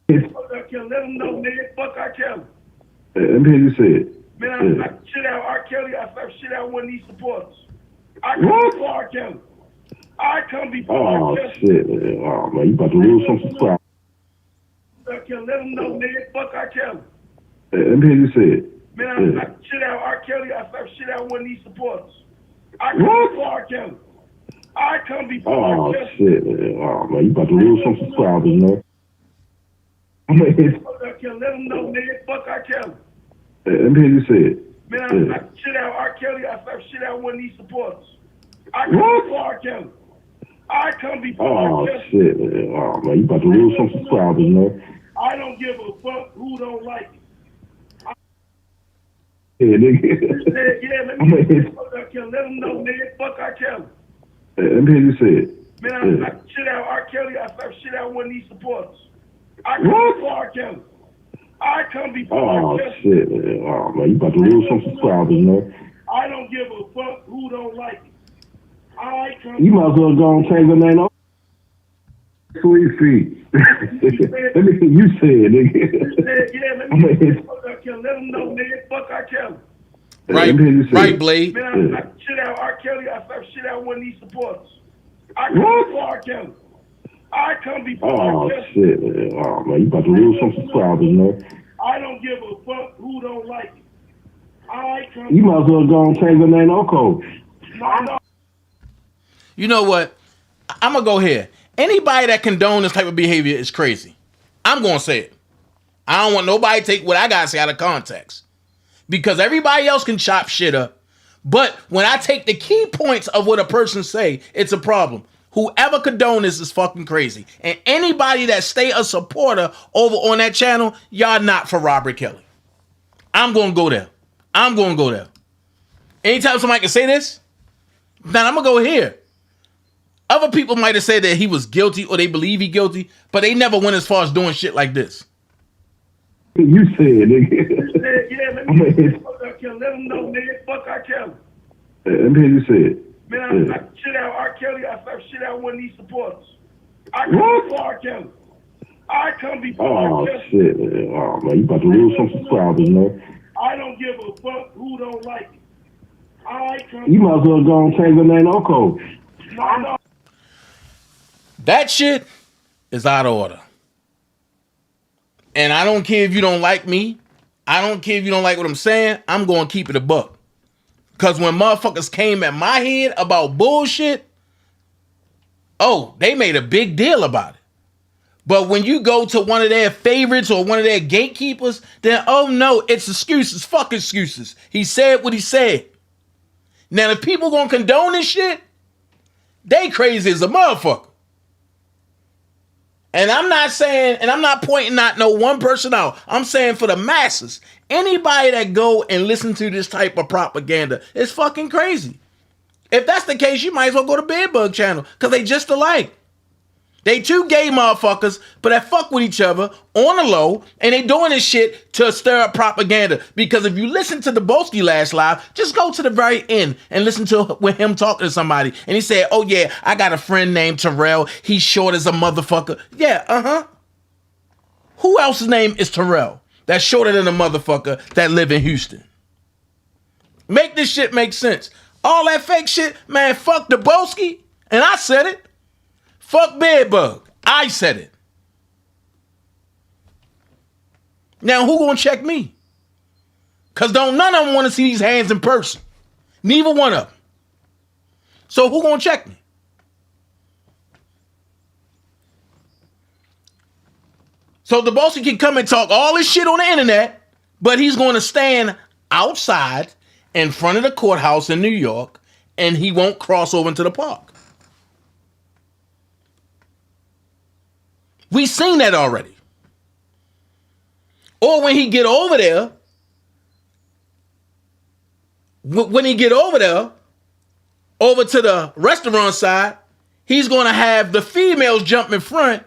Fuck R. Kelly. Let them know, nigga. Fuck R. Kelly. Let me hear you say it. Man, I slapped shit out R. Kelly. I slapped shit out one of these supporters. I come for R. Kelly. I come before R. Kelly. Shit, man. Oh, man, you about to lose some subscribers. R. Kelly. Let them know, nigga. Fuck R. Kelly. Let me hear you say it. Man, I slapped shit out R. Kelly. I slapped shit out one of these supporters. I come for R. Kelly. I come before R. Kelly. Shit, man. Oh, man, you about to lose some subscribers, man. Fuck R. Kelly. Let them know, nigga. Fuck R. Kelly. Let me hear you say it. Man, I slapped shit out R. Kelly. I slapped shit out one of these supporters. I come for R. Kelly. I come before R. Kelly. Shit, man. Oh, man, you about to lose some subscribers, man. I don't give a fuck who don't like it. Yeah, nigga. Yeah, let me fuck R. Kelly. Let them know, nigga. Fuck R. Kelly. Let me hear you say it. Man, I slapped shit out R. Kelly. I slapped shit out one of these supporters. I come before R. Kelly. I come before R. Kelly. Shit, man. Oh, man, you about to lose some subscribers, man. I don't give a fuck who don't like it. I come. You might as well go and change the name up. Sweet feet. Let me see you say it, nigga. Yeah, let me say fuck R. Kelly. Let them know, nigga. Fuck R. Kelly. Right, Blade. Man, I shit out R. Kelly. I shit out one of these supporters. I come before R. Kelly. I come before R. Kelly. Shit, man. Oh, man, you about to lose some subscribers, man. I don't give a fuck who don't like it. I come. You might as well go and change the name up code. No. You know what? I'm going to go here. Anybody that condone this type of behavior is crazy. I'm going to say it. I don't want nobody to take what I got to say out of context. Because everybody else can chop shit up. But when I take the key points of what a person say, it's a problem. Whoever condone this is fucking crazy. And anybody that stay a supporter over on that channel, y'all not for Robert Kelly. I'm going to go there. I'm going to go there. Anytime somebody can say this, then I'm going to go here. Other people might have said that he was guilty or they believe he guilty, but they never went as far as doing shit like this. You said it, nigga. Yeah, let me say fuck R. Kelly. Let them know, nigga. Fuck R. Kelly. Let me hear you say it. Man, I shit out R. Kelly. I shit out one of these supporters. I come before R. Kelly. I come before R. Kelly. Shit, man. Oh, man, you about to lose some subscribers, man. I don't give a fuck who don't like it. I come. You might as well go and change the name up code. No. That shit is out of order. And I don't care if you don't like me. I don't care if you don't like what I'm saying. I'm going to keep it a buck. Because when motherfuckers came at my head about bullshit, oh, they made a big deal about it. But when you go to one of their favorites or one of their gatekeepers, then, oh no, it's excuses. Fuck excuses. He said what he said. Now, if people going to condone this shit, they crazy as a motherfucker. And I'm not saying, and I'm not pointing out no one person out. I'm saying for the masses, anybody that go and listen to this type of propaganda is fucking crazy. If that's the case, you might as well go to Bedbug channel because they just alike. They two gay motherfuckers, but they fuck with each other on the low, and they doing this shit to stir up propaganda. Because if you listen to the Bolski last live, just go to the very end and listen to with him talking to somebody. And he said, oh yeah, I got a friend named Terrell. He's short as a motherfucker. Yeah, Who else's name is Terrell? That's shorter than a motherfucker that live in Houston. Make this shit make sense. All that fake shit, man, fuck the Bolski. And I said it. Fuck Bedbug. I said it. Now, who gonna check me? Because don't none of them want to see these hands in person. Neither one of them. So who gonna check me? So the boss can come and talk all this shit on the internet, but he's going to stand outside in front of the courthouse in New York, and he won't cross over into the park. We seen that already. Or when he get over there, over to the restaurant side, he's going to have the females jump in front.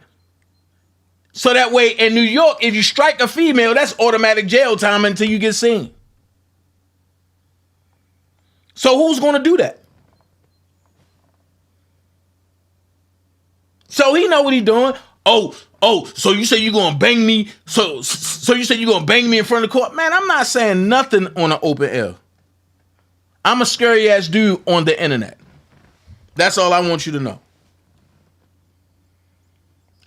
So that way in New York, if you strike a female, that's automatic jail time until you get seen. So who's going to do that? So he know what he doing. Oh, so you say you're going to bang me? So you say you're going to bang me in front of the court? Man, I'm not saying nothing on the open air. I'm a scary ass dude on the internet. That's all I want you to know.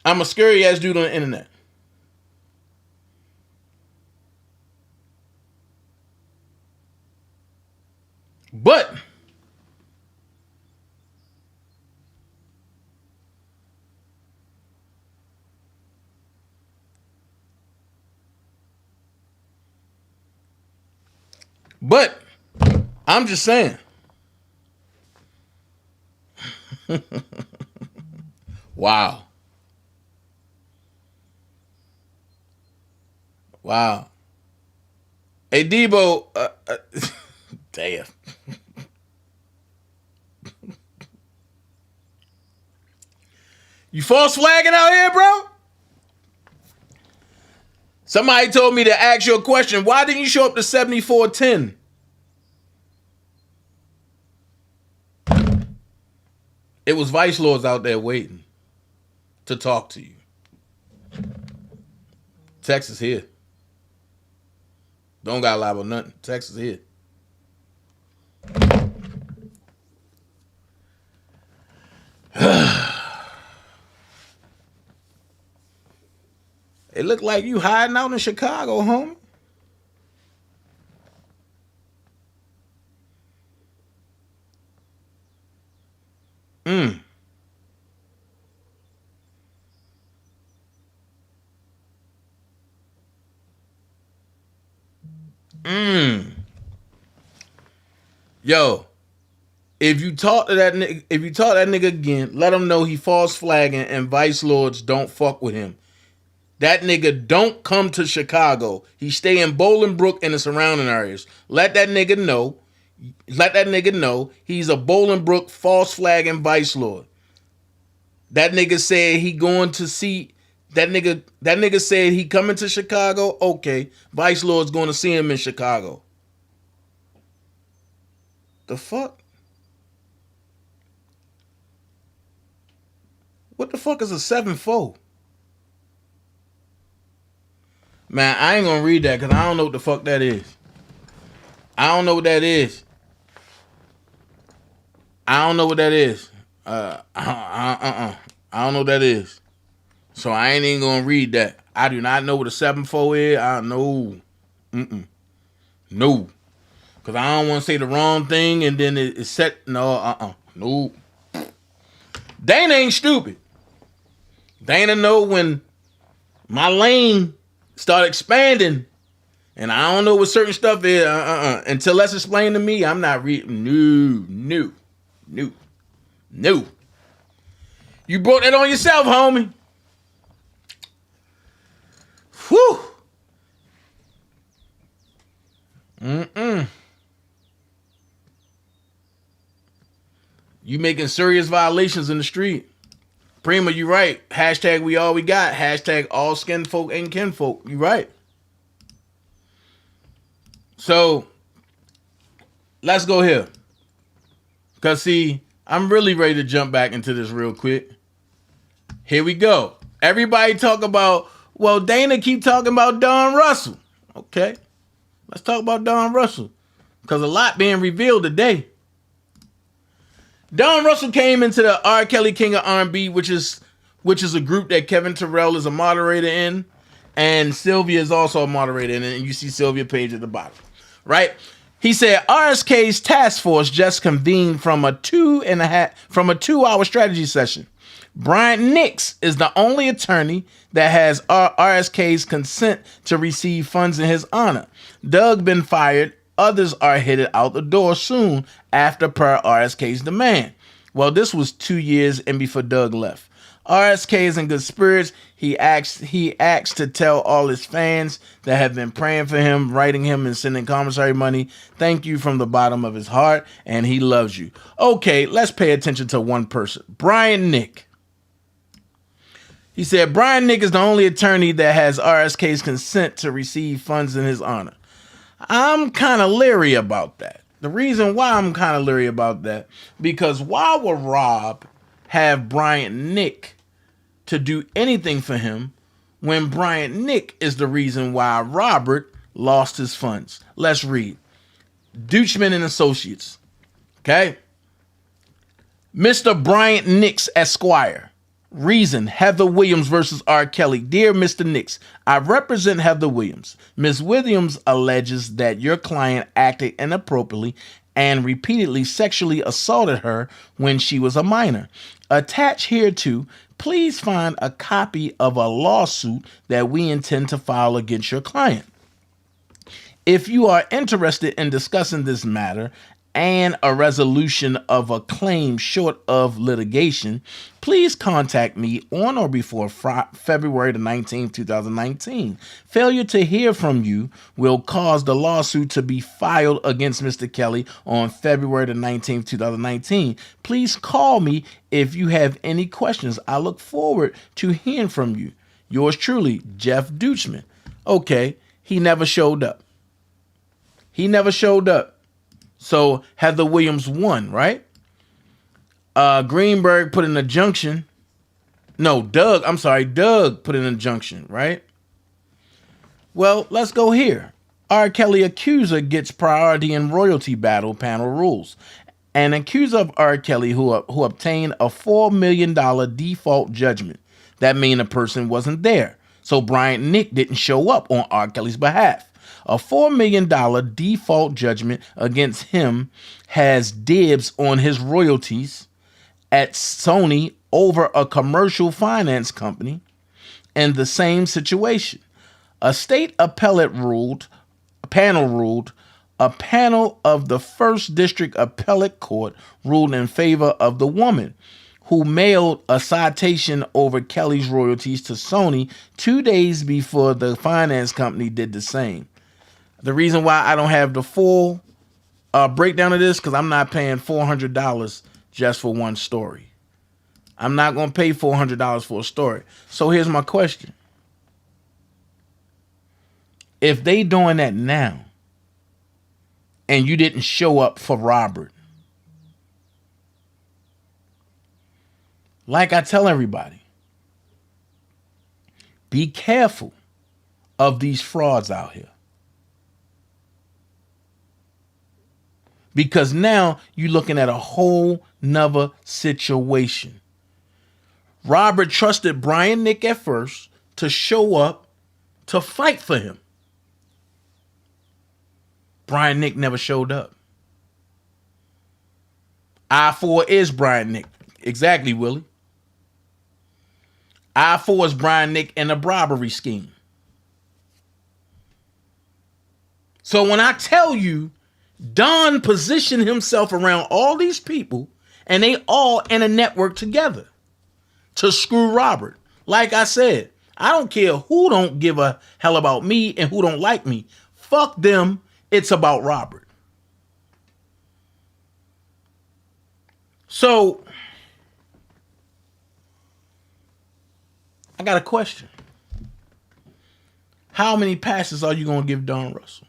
I'm a scary ass dude on the internet. But I'm just saying. Wow. Hey, Debo. Damn. You false flagging out here, bro? Somebody told me to ask you a question. Why didn't you show up to 7410? It was vice lords out there waiting to talk to you. Texas here. Don't gotta lie about nothing. Texas here. It looked like you hiding out in Chicago, homie. Yo, if you talk to that nigga again, let him know he false flagging and vice lords don't fuck with him. That nigga don't come to Chicago. He stay in Bolingbrook and the surrounding areas. Let that nigga know. Let that nigga know he's a Bolingbrook false flagging vice lord. That nigga said he going to see that nigga said he coming to Chicago. Okay, vice lord's going to see him in Chicago. The fuck? What the fuck is a 7-4? Man, I ain't gonna read that because I don't know what the fuck that is. I don't know what that is. I don't know what that is. I don't know what that is. So I ain't even gonna read that. I do not know what a 7-4 is. I know. No. Because I don't want to say the wrong thing and then it's set. No, No. Dana ain't stupid. Dana know when my lane start expanding and I don't know what certain stuff is. Until that's explained to me, I'm not reading. No. You brought that on yourself, homie. Whew. You making serious violations in the street. Prima, you right. Hashtag we all we got. Hashtag all skin folk and kinfolk. You right. So, let's go here. Because, see, I'm really ready to jump back into this real quick. Here we go. Everybody talk about, well, Dana keep talking about Don Russell. Okay. Let's talk about Don Russell. Because a lot being revealed today. Don Russell came into the R. Kelly King of R&B, which is a group that Kevin Terrell is a moderator in. And Sylvia is also a moderator in. And you see Sylvia page at the bottom. Right? He said RSK's task force just convened from a 2-hour strategy session. Brian Nix is the only attorney that has RSK's consent to receive funds in his honor. Doug been fired. Others are headed out the door soon after per RSK's demand. Well, this was 2 years in before Doug left. RSK is in good spirits. He asks to tell all his fans that have been praying for him, writing him, and sending commissary money, thank you from the bottom of his heart, and he loves you. Okay, let's pay attention to one person. Brian Nick. He said, Brian Nick is the only attorney that has RSK's consent to receive funds in his honor. I'm kind of leery about that. The reason why I'm kind of leery about that, because why would Rob have Brian Nick to do anything for him when Brian Nick is the reason why Robert lost his funds? Let's read. Deutschman and Associates. Okay. Mr. Bryant Nix, Esquire. Reason, Heather Williams versus R. Kelly. Dear Mr. Nix, I represent Heather Williams. Ms. Williams alleges that your client acted inappropriately and repeatedly sexually assaulted her when she was a minor. Attached hereto, please find a copy of a lawsuit that we intend to file against your client. If you are interested in discussing this matter and a resolution of a claim short of litigation, please contact me on or before February the 19th, 2019. Failure to hear from you will cause the lawsuit to be filed against Mr. Kelly on February the 19th, 2019. Please call me if you have any questions. I look forward to hearing from you. Yours truly, Jeff Deutschman. Okay, he never showed up. He never showed up. So Heather Williams won, right? Greenberg put an injunction. No, Doug put an injunction, right? Well, let's go here. R. Kelly accuser gets priority in royalty battle, panel rules. An accuser of R. Kelly who obtained a $4 million default judgment. That means a person wasn't there. So Brian Nick didn't show up on R. Kelly's behalf. A $4 million default judgment against him has dibs on his royalties at Sony over a commercial finance company in the same situation. A state appellate panel of the First District Appellate Court ruled in favor of the woman who mailed a citation over Kelly's royalties to Sony 2 days before the finance company did the same. The reason why I don't have the full breakdown of this, because I'm not paying $400 just for one story. I'm not going to pay $400 for a story. So here's my question. If they doing that now, and you didn't show up for Robert, like I tell everybody, be careful of these frauds out here. Because now you're looking at a whole nother situation. Robert trusted Brian Nick at first to show up to fight for him. Brian Nick never showed up. I-4 is Brian Nick. Exactly, Willie. I-4 is Brian Nick in a bribery scheme. So when I tell you, Don positioned himself around all these people, and they all in a network together to screw Robert. Like I said, I don't care who don't give a hell about me and who don't like me. Fuck them. It's about Robert. So, I got a question. How many passes are you going to give Don Russell?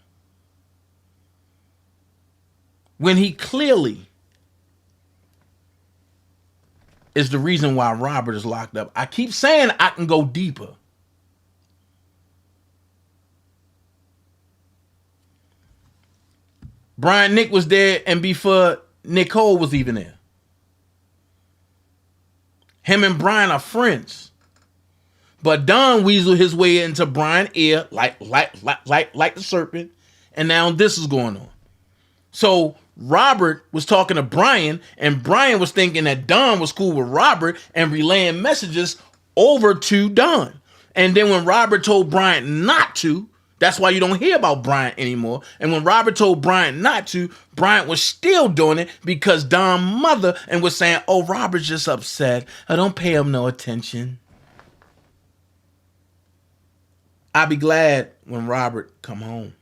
When he clearly is the reason why Robert is locked up. I keep saying I can go deeper. Brian Nick was there and before Nicole was even there. Him and Brian are friends. But Don weaseled his way into Brian's ear like the serpent. And now this is going on. So Robert was talking to Brian, and Brian was thinking that Don was cool with Robert and relaying messages over to Don. And then when Robert told Brian not to, that's why you don't hear about Bryant anymore. And when Robert told Bryant not to, Bryant was still doing it because Don's mother and was saying, oh, Robert's just upset. I don't pay him no attention. I'll be glad when Robert come home.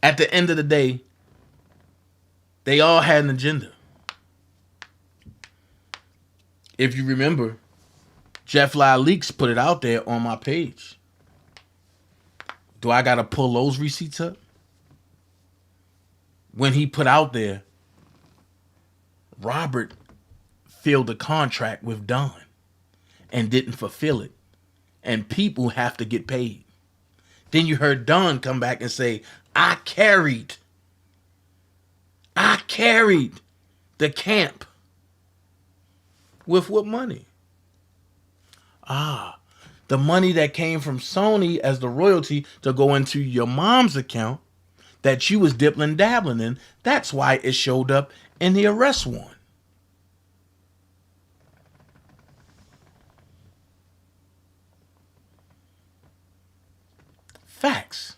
At the end of the day, they all had an agenda. If you remember, Jeff Lie Leaks put it out there on my page. Do I got to pull those receipts up? When he put out there, Robert filled a contract with Don and didn't fulfill it. And people have to get paid. Then you heard Don come back and say, I carried the camp. With what money? The money that came from Sony as the royalty to go into your mom's account that you was dibbling dabbling in. That's why it showed up in the arrest warrant. Facts.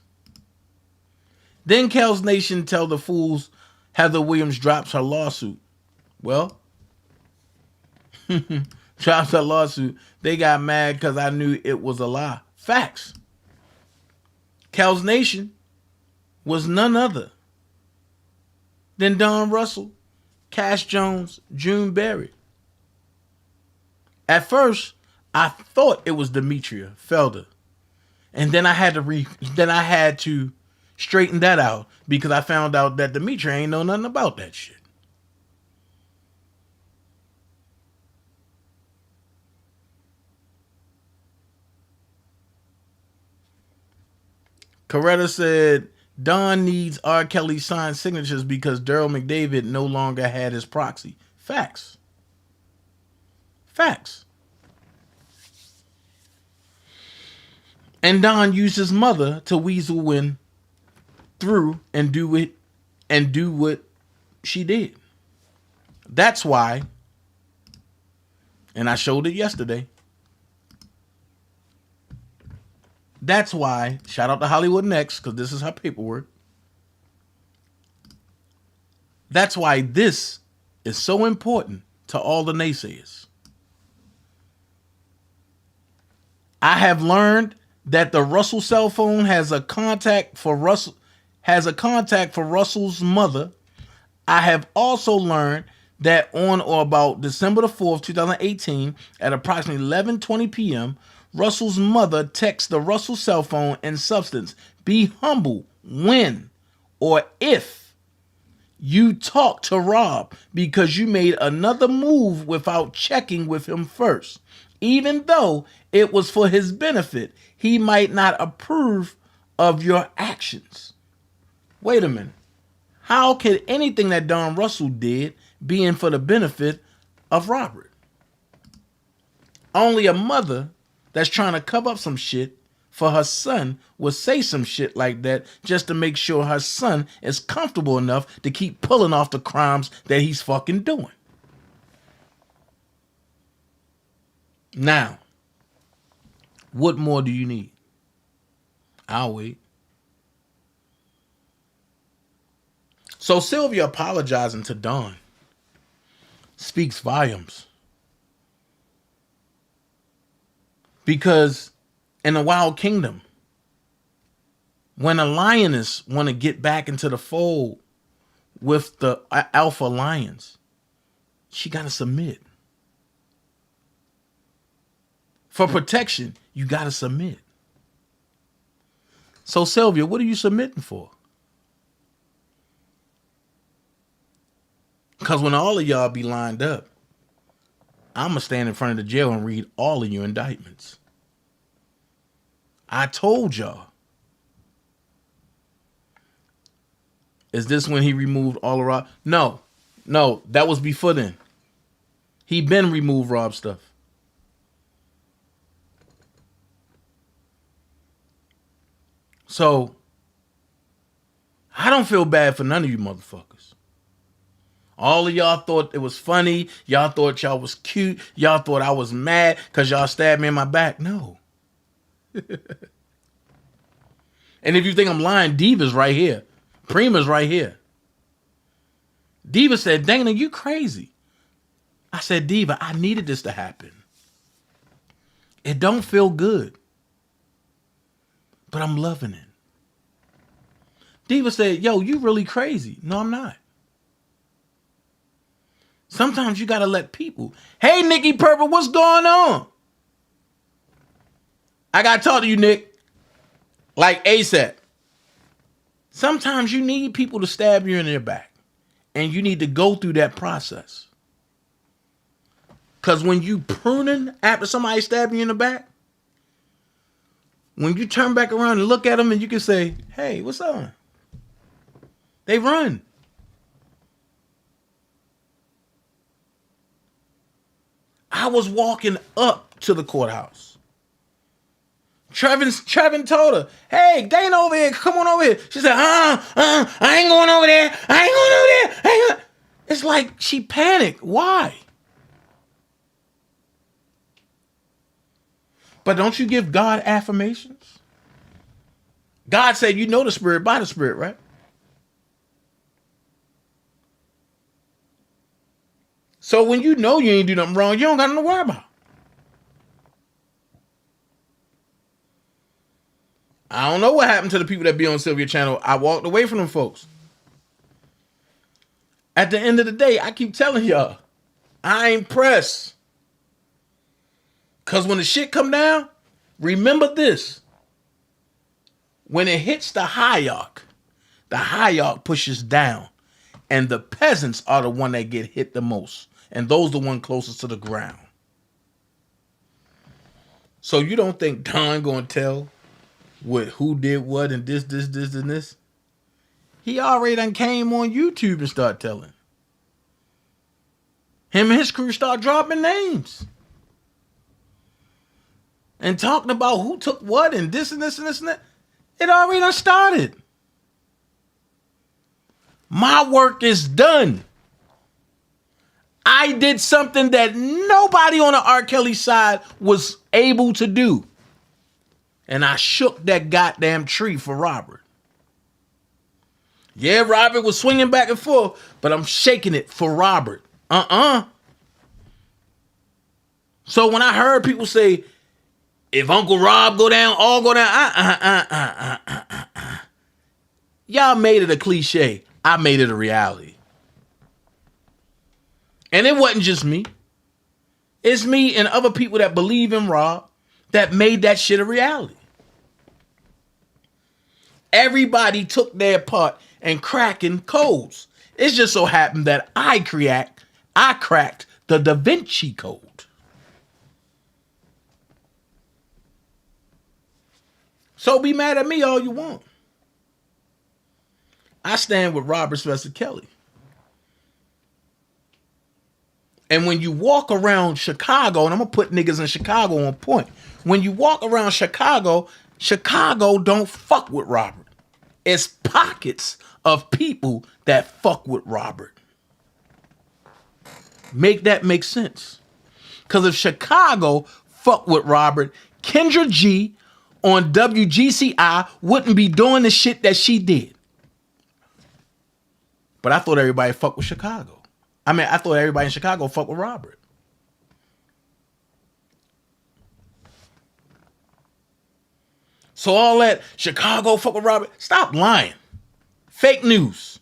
Then Kellz Nation tell the fools Heather Williams drops her lawsuit. Well, drops her lawsuit. They got mad because I knew it was a lie. Facts. Kellz Nation was none other than Don Russell, Cash Jones, June Berry. At first, I thought it was Demetria Felder. And then I had to straighten that out because I found out that Demetria ain't know nothing about that shit. Coretta said Don needs R. Kelly signed signatures because Daryl McDavid no longer had his proxy. Facts. And Don used his mother to weasel win through and do what she did. That's why, and I showed it yesterday. That's why, shout out to Hollywood Next, because this is her paperwork. That's why this is so important to all the naysayers. I have learned that the Russell cell phone has a contact for Russell's mother. I have also learned that on or about December the 4th, 2018, at approximately 11:20 p.m., Russell's mother texts the Russell cell phone in substance, "Be humble when or if you talk to Rob because you made another move without checking with him first. Even though it was for his benefit, he might not approve of your actions." Wait a minute. How could anything that Don Russell did be in for the benefit of Robert? Only a mother that's trying to cover up some shit for her son would say some shit like that just to make sure her son is comfortable enough to keep pulling off the crimes that he's fucking doing. Now, what more do you need? I'll wait. So Sylvia apologizing to Don speaks volumes. Because in the Wild Kingdom, when a lioness want to get back into the fold with the alpha lions, she got to submit. For protection, you got to submit. So Sylvia, what are you submitting for? Because when all of y'all be lined up, I'm going to stand in front of the jail and read all of your indictments. I told y'all. Is this when he removed all of Rob? No, that was before then. He been removed Rob stuff. So, I don't feel bad for none of you motherfuckers. All of y'all thought it was funny. Y'all thought y'all was cute. Y'all thought I was mad because y'all stabbed me in my back. No. And if you think I'm lying, Diva's right here. Prima's right here. Diva said, Dana, you crazy. I said, Diva, I needed this to happen. It don't feel good. But I'm loving it. Diva said, yo, you really crazy. No, I'm not. Sometimes you got to let people. Hey, Nikki Purple, what's going on? I got to talk to you, Nick. Like ASAP. Sometimes you need people to stab you in their back. And you need to go through that process. Because when you pruning after somebody stabbing you in the back, when you turn back around and look at them and you can say, hey, what's up? They run. I was walking up to the courthouse. Trevin told her, hey, they ain't over here. Come on over here. She said, I ain't going over there. I ain't going over there. It's like she panicked. Why? But don't you give God affirmations? God said you know the Spirit by the Spirit, right? So when you know you ain't do nothing wrong, you don't got nothing to worry about. I don't know what happened to the people that be on Sylvia channel. I walked away from them folks. At the end of the day, I keep telling y'all, I ain't pressed. Because when the shit come down, remember this. When it hits the hierarch pushes down. And the peasants are the one that get hit the most. And those the one closest to the ground. So you don't think Don gonna tell who did what and this, and this? He already done came on YouTube and start telling. Him and his crew start dropping names. And talking about who took what and this and this and this and that. It already done started. My work is done. I did something that nobody on the R. Kelly side was able to do. And I shook that goddamn tree for Robert. Yeah, Robert was swinging back and forth, but I'm shaking it for Robert. So when I heard people say, if Uncle Rob go down, all go down, y'all made it a cliche. I made it a reality. And it wasn't just me. It's me and other people that believe in Rob that made that shit a reality. Everybody took their part in cracking codes. It just so happened that I cracked the Da Vinci Code. So be mad at me all you want. I stand with Robert Spencer Kelly. And when you walk around Chicago, and I'm going to put niggas in Chicago on point. When you walk around Chicago, Chicago don't fuck with Robert. It's pockets of people that fuck with Robert. Make that make sense. Because if Chicago fuck with Robert, Kendra G on WGCI wouldn't be doing the shit that she did. But I thought everybody fucked with Chicago. I thought everybody in Chicago fucked with Robert. So all that Chicago fuck with Robert, stop lying. Fake news.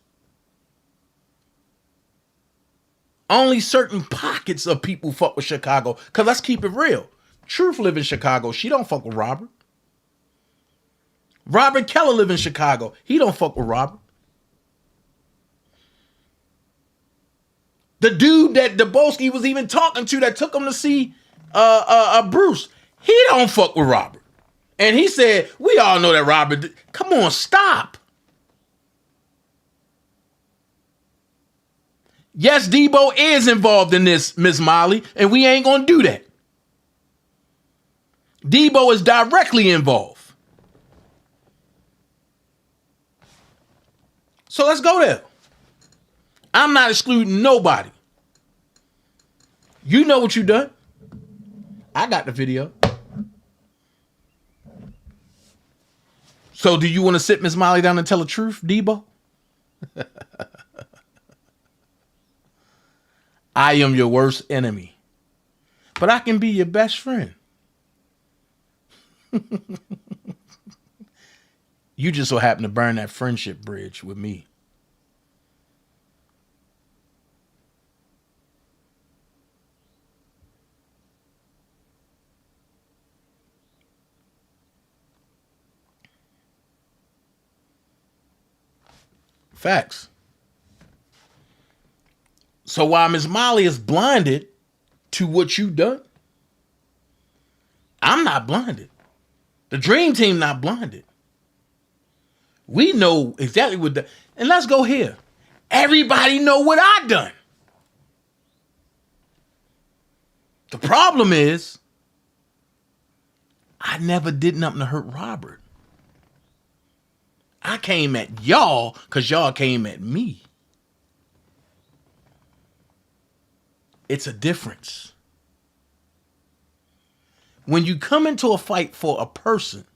Only certain pockets of people fuck with Chicago. Because let's keep it real. Truth live in Chicago. She don't fuck with Robert. Robert Keller live in Chicago. He don't fuck with Robert. The dude that Daboski was even talking to that took him to see Bruce, he don't fuck with Robert. And he said, we all know that Robert, come on, stop. Yes, Debo is involved in this, Miss Molly, and we ain't gonna do that. Debo is directly involved. So let's go there. I'm not excluding nobody. You know what you done. I got the video. So do you want to sit Miss Molly down and tell the truth, Debo? I am your worst enemy. But I can be your best friend. You just so happen to burn that friendship bridge with me. Facts. So while Miss Molly is blinded to what you done, I'm not blinded. The Dream Team not blinded. We know exactly what the, and let's go here. Everybody know what I done. The problem is, I never did nothing to hurt Robert. I came at y'all because y'all came at me. It's a difference. When you come into a fight for a person,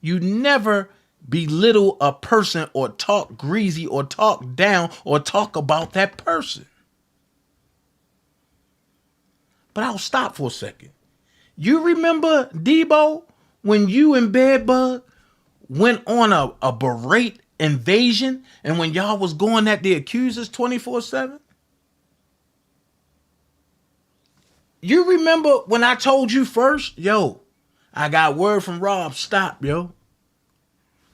you never belittle a person or talk greasy or talk down or talk about that person. But I'll stop for a second. You remember, Debo, when you and Bedbug went on a berate invasion and when y'all was going at the accusers 24/7? You remember when I told you first, yo, I got word from Rob, stop, yo.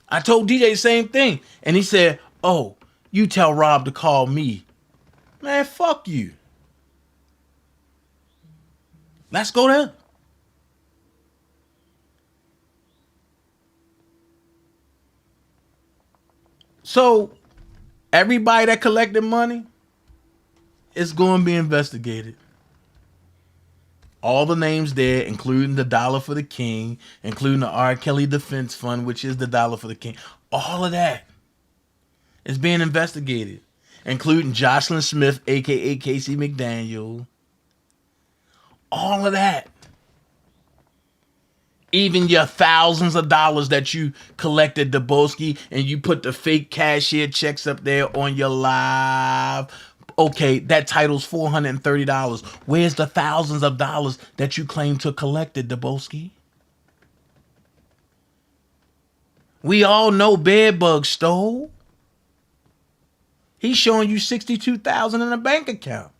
I told DJ the same thing. And he said, oh, you tell Rob to call me. Man, fuck you. Let's go there. So, everybody that collected money is going to be investigated. All the names there, including the $1 for the King, including the R. Kelly Defense Fund, which is the $1 for the King. All of that is being investigated, including Jocelyn Smith, a.k.a. Casey McDaniel. All of that. Even your thousands of dollars that you collected, Daboski, and you put the fake cashier checks up there on your live. Okay, that title's $430. Where's the thousands of dollars that you claim to collected, Daboski? We all know Bedbug stole. He's showing you $62,000 in a bank account.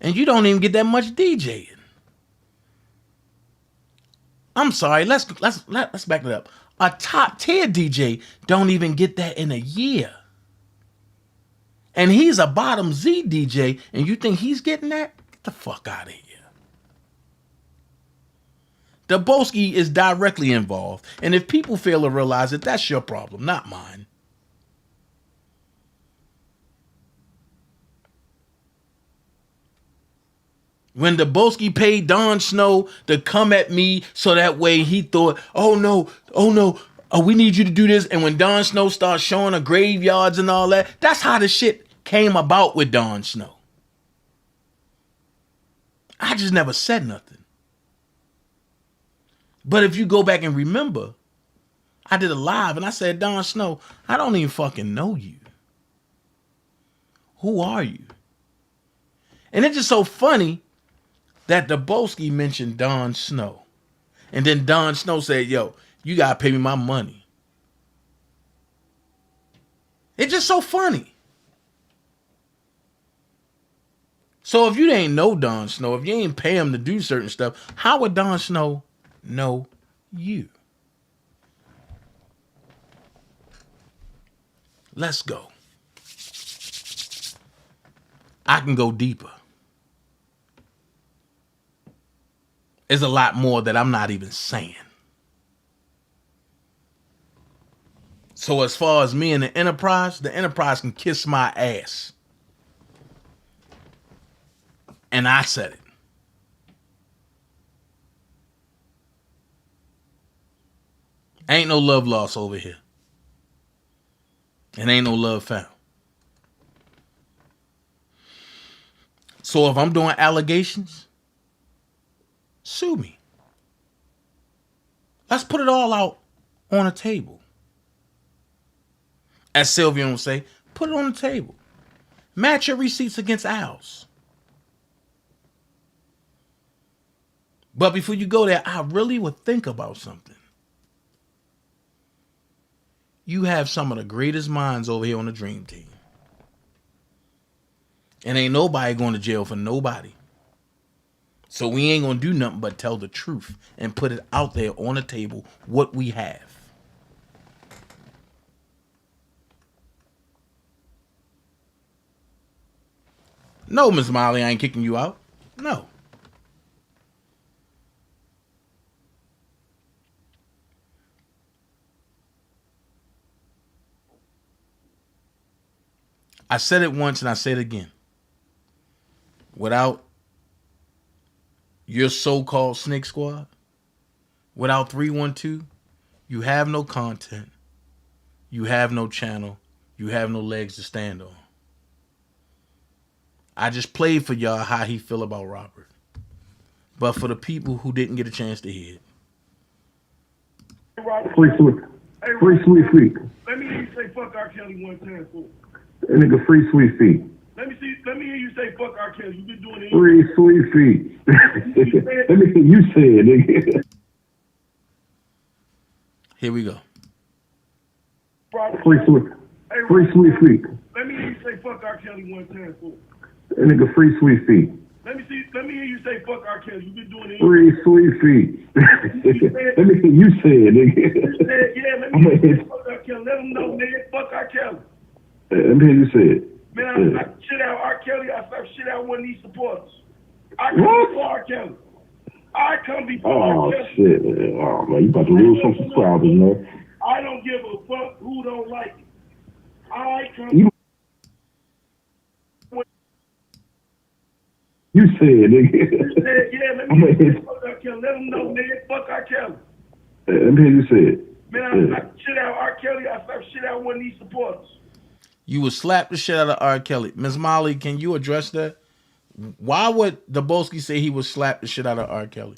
And you don't even get that much DJing. I'm sorry, let's back it up. A top tier DJ don't even get that in a year. And he's a bottom Z DJ, and you think he's getting that? Get the fuck out of here. Daboski is directly involved, and if people fail to realize it, that's your problem, not mine. When Daboski paid Don Snow to come at me so that way he thought, oh no, we need you to do this. And when Don Snow starts showing the graveyards and all that, that's how the shit came about with Don Snow. I just never said nothing. But if you go back and remember, I did a live and I said, Don Snow, I don't even fucking know you. Who are you? And it's just so funny that Daboski mentioned Don Snow. And then Don Snow said, yo, you gotta pay me my money. It's just so funny. So if you ain't know Don Snow, if you ain't pay him to do certain stuff, how would Don Snow know you? Let's go. I can go deeper. There's a lot more that I'm not even saying. So as far as me and the Enterprise can kiss my ass. And I said it. Ain't no love lost over here. And ain't no love found. So if I'm doing allegations, sue me. Let's put it all out on a table. As Sylvia would say, put it on the table. Match your receipts against ours. But before you go there, I really would think about something. You have some of the greatest minds over here on the Dream Team. And ain't nobody going to jail for nobody. So we ain't going to do nothing but tell the truth and put it out there on the table what we have. No, Miss Molly, I ain't kicking you out. No. I said it once and I say it again. Without your so-called Snake Squad, without 312, you have no content, you have no channel, you have no legs to stand on. I just played for y'all how he feel about Robert. But for the people who didn't get a chance to hear it. Free sweet feet. Let me hear you say fuck R. Kelly one time for. That nigga free sweet feet. Let me hear you say fuck R. Kelly. You been doing it. Free sweet feet. Let me hear you say it, nigga. Here we go. Free sweet feet. Let me hear you say fuck R. Kelly one time for. That nigga free sweet feet. Let me hear you say fuck R. Kelly. You been doing it. Sweet feet. Let me see you say it, nigga. Yeah, let me hear you say fuck R. Kelly. Let them know, nigga. Fuck R. Kelly. Let me hear you say it. Man, I slap shit out R. Kelly. I slap shit out one of these supporters. I come before R. Kelly. I come before R. Kelly. Shit, man. Oh, man, you about to lose some subscribers, man. I don't give a fuck who don't like it. I come. You said, nigga. Yeah, let me hear you say fuck R. Kelly. Let them know, nigga. Fuck R. Kelly. Let me hear you say it. Man, I slap shit out R. Kelly. I slap shit out one of these supporters. You would slap the shit out of R. Kelly. Ms. Molly, can you address that? Why would Daboski say he would slap the shit out of R. Kelly?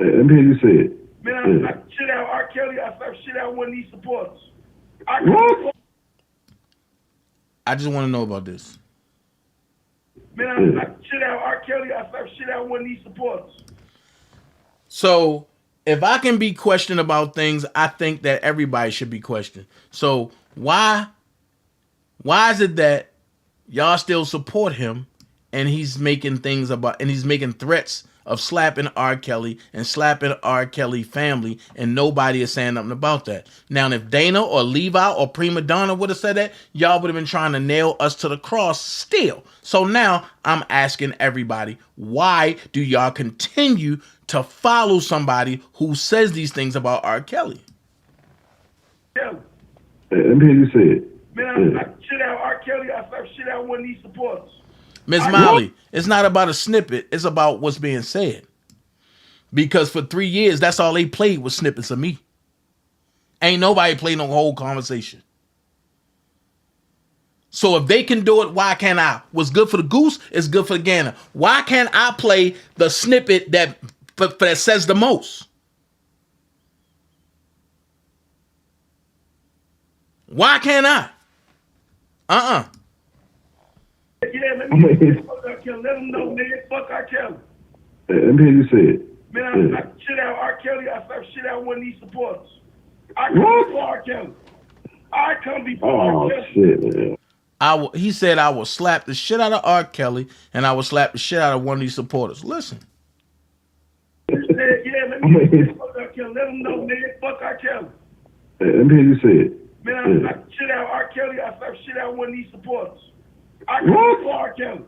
Let me hear you say it. Man, I slap shit out R. Kelly. I slap shit out one of these supporters. I just want to know about this. Man, I slap shit out R. Kelly. I slap shit out one of these supporters. So, if I can be questioned about things, I think that everybody should be questioned. So, why is it that y'all still support him and he's making threats of slapping R. Kelly and slapping R. Kelly family, and nobody is saying nothing about that? Now, if Dana or Levi or Prima Donna would have said that, y'all would have been trying to nail us to the cross still. So now I'm asking everybody, why do y'all continue to follow somebody who says these things about R. Kelly? Yeah. Let me hear you say it. Man, I slap shit out R. Kelly. I slap shit out one of these supporters. Ms. Molly, it's not about a snippet. It's about what's being said. Because for 3 years, that's all they played was snippets of me. Ain't nobody played no whole conversation. So if they can do it, why can't I? What's good for the goose is good for the gander. Why can't I play the snippet that says the most? Why can't I? Yeah, let me hear you say fuck R. Kelly. Let them know, nigga. Fuck R. Kelly. Let me hear you say it. Man, I slap shit out R. Kelly. I slap shit out one of these supporters. I come before R. Kelly. I come before R. Kelly. Shit, man. He said I will slap the shit out of R. Kelly and I will slap the shit out of one of these supporters. Listen. Yeah, let me hear you say fuck R. Kelly. Let them know, nigga. Fuck R. Kelly. Let me hear you say it. Man, I slap shit out R. Kelly. I slap shit out one of these supporters. I come before R. Kelly.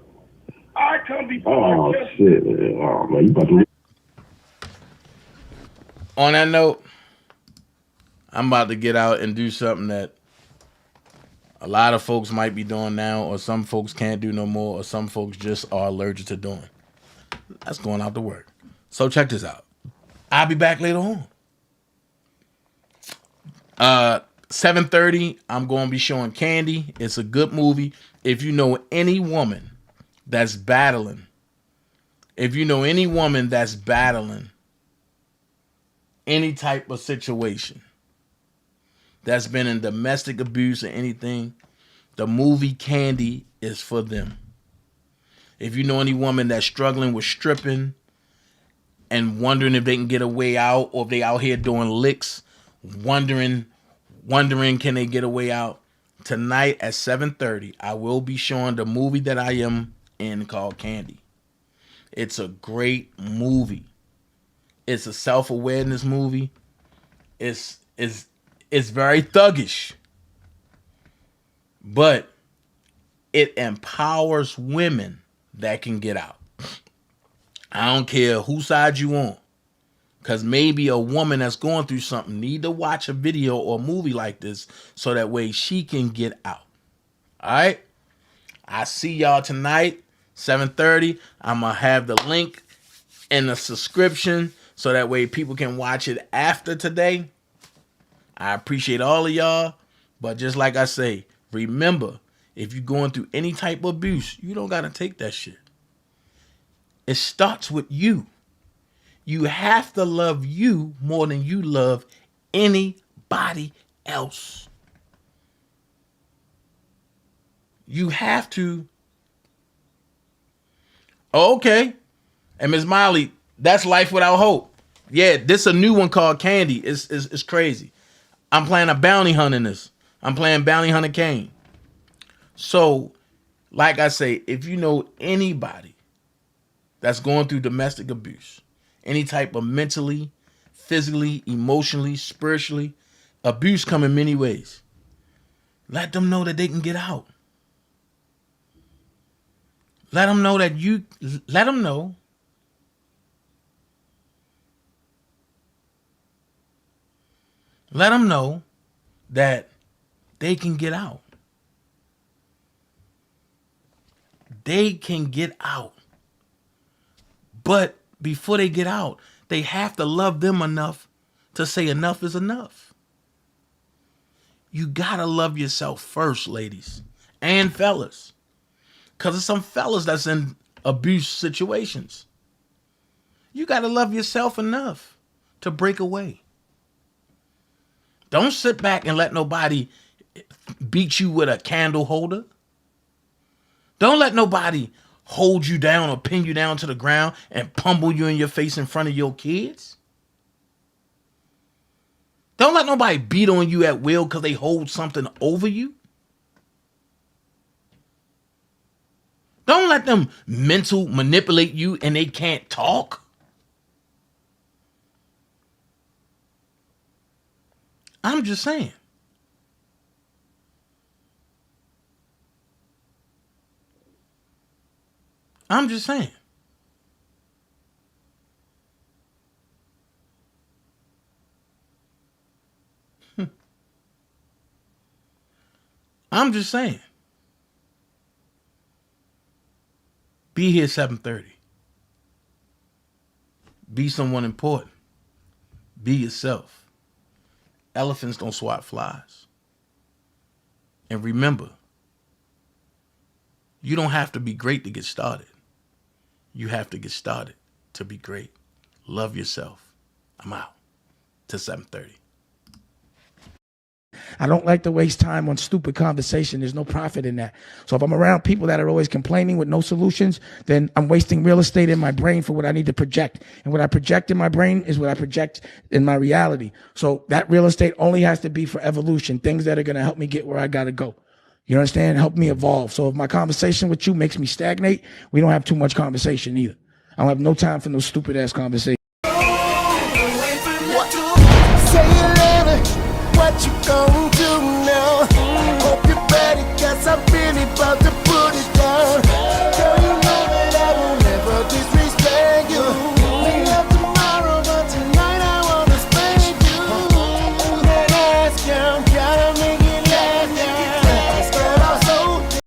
I come before R. Kelly. Shit, man. Oh, man, you about to... On that note, I'm about to get out and do something that a lot of folks might be doing now, or some folks can't do no more, or some folks just are allergic to doing. That's going out to work. So check this out. I'll be back later on. 7:30, I'm going to be showing Candy. It's a good movie. If you know any woman that's battling any type of situation, that's been in domestic abuse or anything, the movie Candy is for them. If you know any woman that's struggling with stripping and wondering if they can get a way out, or if they out here doing licks, wondering can they get a way out, tonight at 7:30, I will be showing the movie that I am in called Candy. It's a great movie. It's a self-awareness movie. It's very thuggish, but it empowers women that can get out. I don't care whose side you on, because maybe a woman that's going through something need to watch a video or a movie like this so that way she can get out. All right? I see y'all tonight, 7:30. I'm going to have the link in the subscription so that way people can watch it after today. I appreciate all of y'all. But just like I say, remember, if you're going through any type of abuse, you don't got to take that shit. It starts with you. You have to love you more than you love anybody else. You have to. Okay. And Ms. Miley, that's Life Without Hope. Yeah, this is a new one called Candy. It's crazy. I'm playing a bounty hunter in this. I'm playing Bounty Hunter Kane. So Like I say, if you know anybody that's going through domestic abuse, any type of mentally, physically, emotionally, spiritually, abuse come in many ways. Let them know that they can get out. Let them know that let them know that they can get out. They can get out. But before they get out, they have to love them enough to say enough is enough. You gotta love yourself first, ladies and fellas. Because there's some fellas that's in abuse situations. You gotta love yourself enough to break away. Don't sit back and let nobody beat you with a candle holder. Don't let nobody hold you down or pin you down to the ground and pummel you in your face in front of your kids. Don't let nobody beat on you at will because they hold something over you. Don't let them mental manipulate you and they can't talk. I'm just saying. I'm just saying. I'm just saying. Be here 7:30. Be someone important. Be yourself. Elephants don't swat flies. And remember, you don't have to be great to get started. You have to get started to be great. Love yourself. I'm out. To 7:30. I don't like to waste time on stupid conversation. There's no profit in that. So if I'm around people that are always complaining with no solutions, then I'm wasting real estate in my brain for what I need to project. And what I project in my brain is what I project in my reality. So that real estate only has to be for evolution, things that are going to help me get where I got to go. You understand? Help me evolve. So if my conversation with you makes me stagnate, we don't have too much conversation either. I don't have no time for no stupid ass conversation.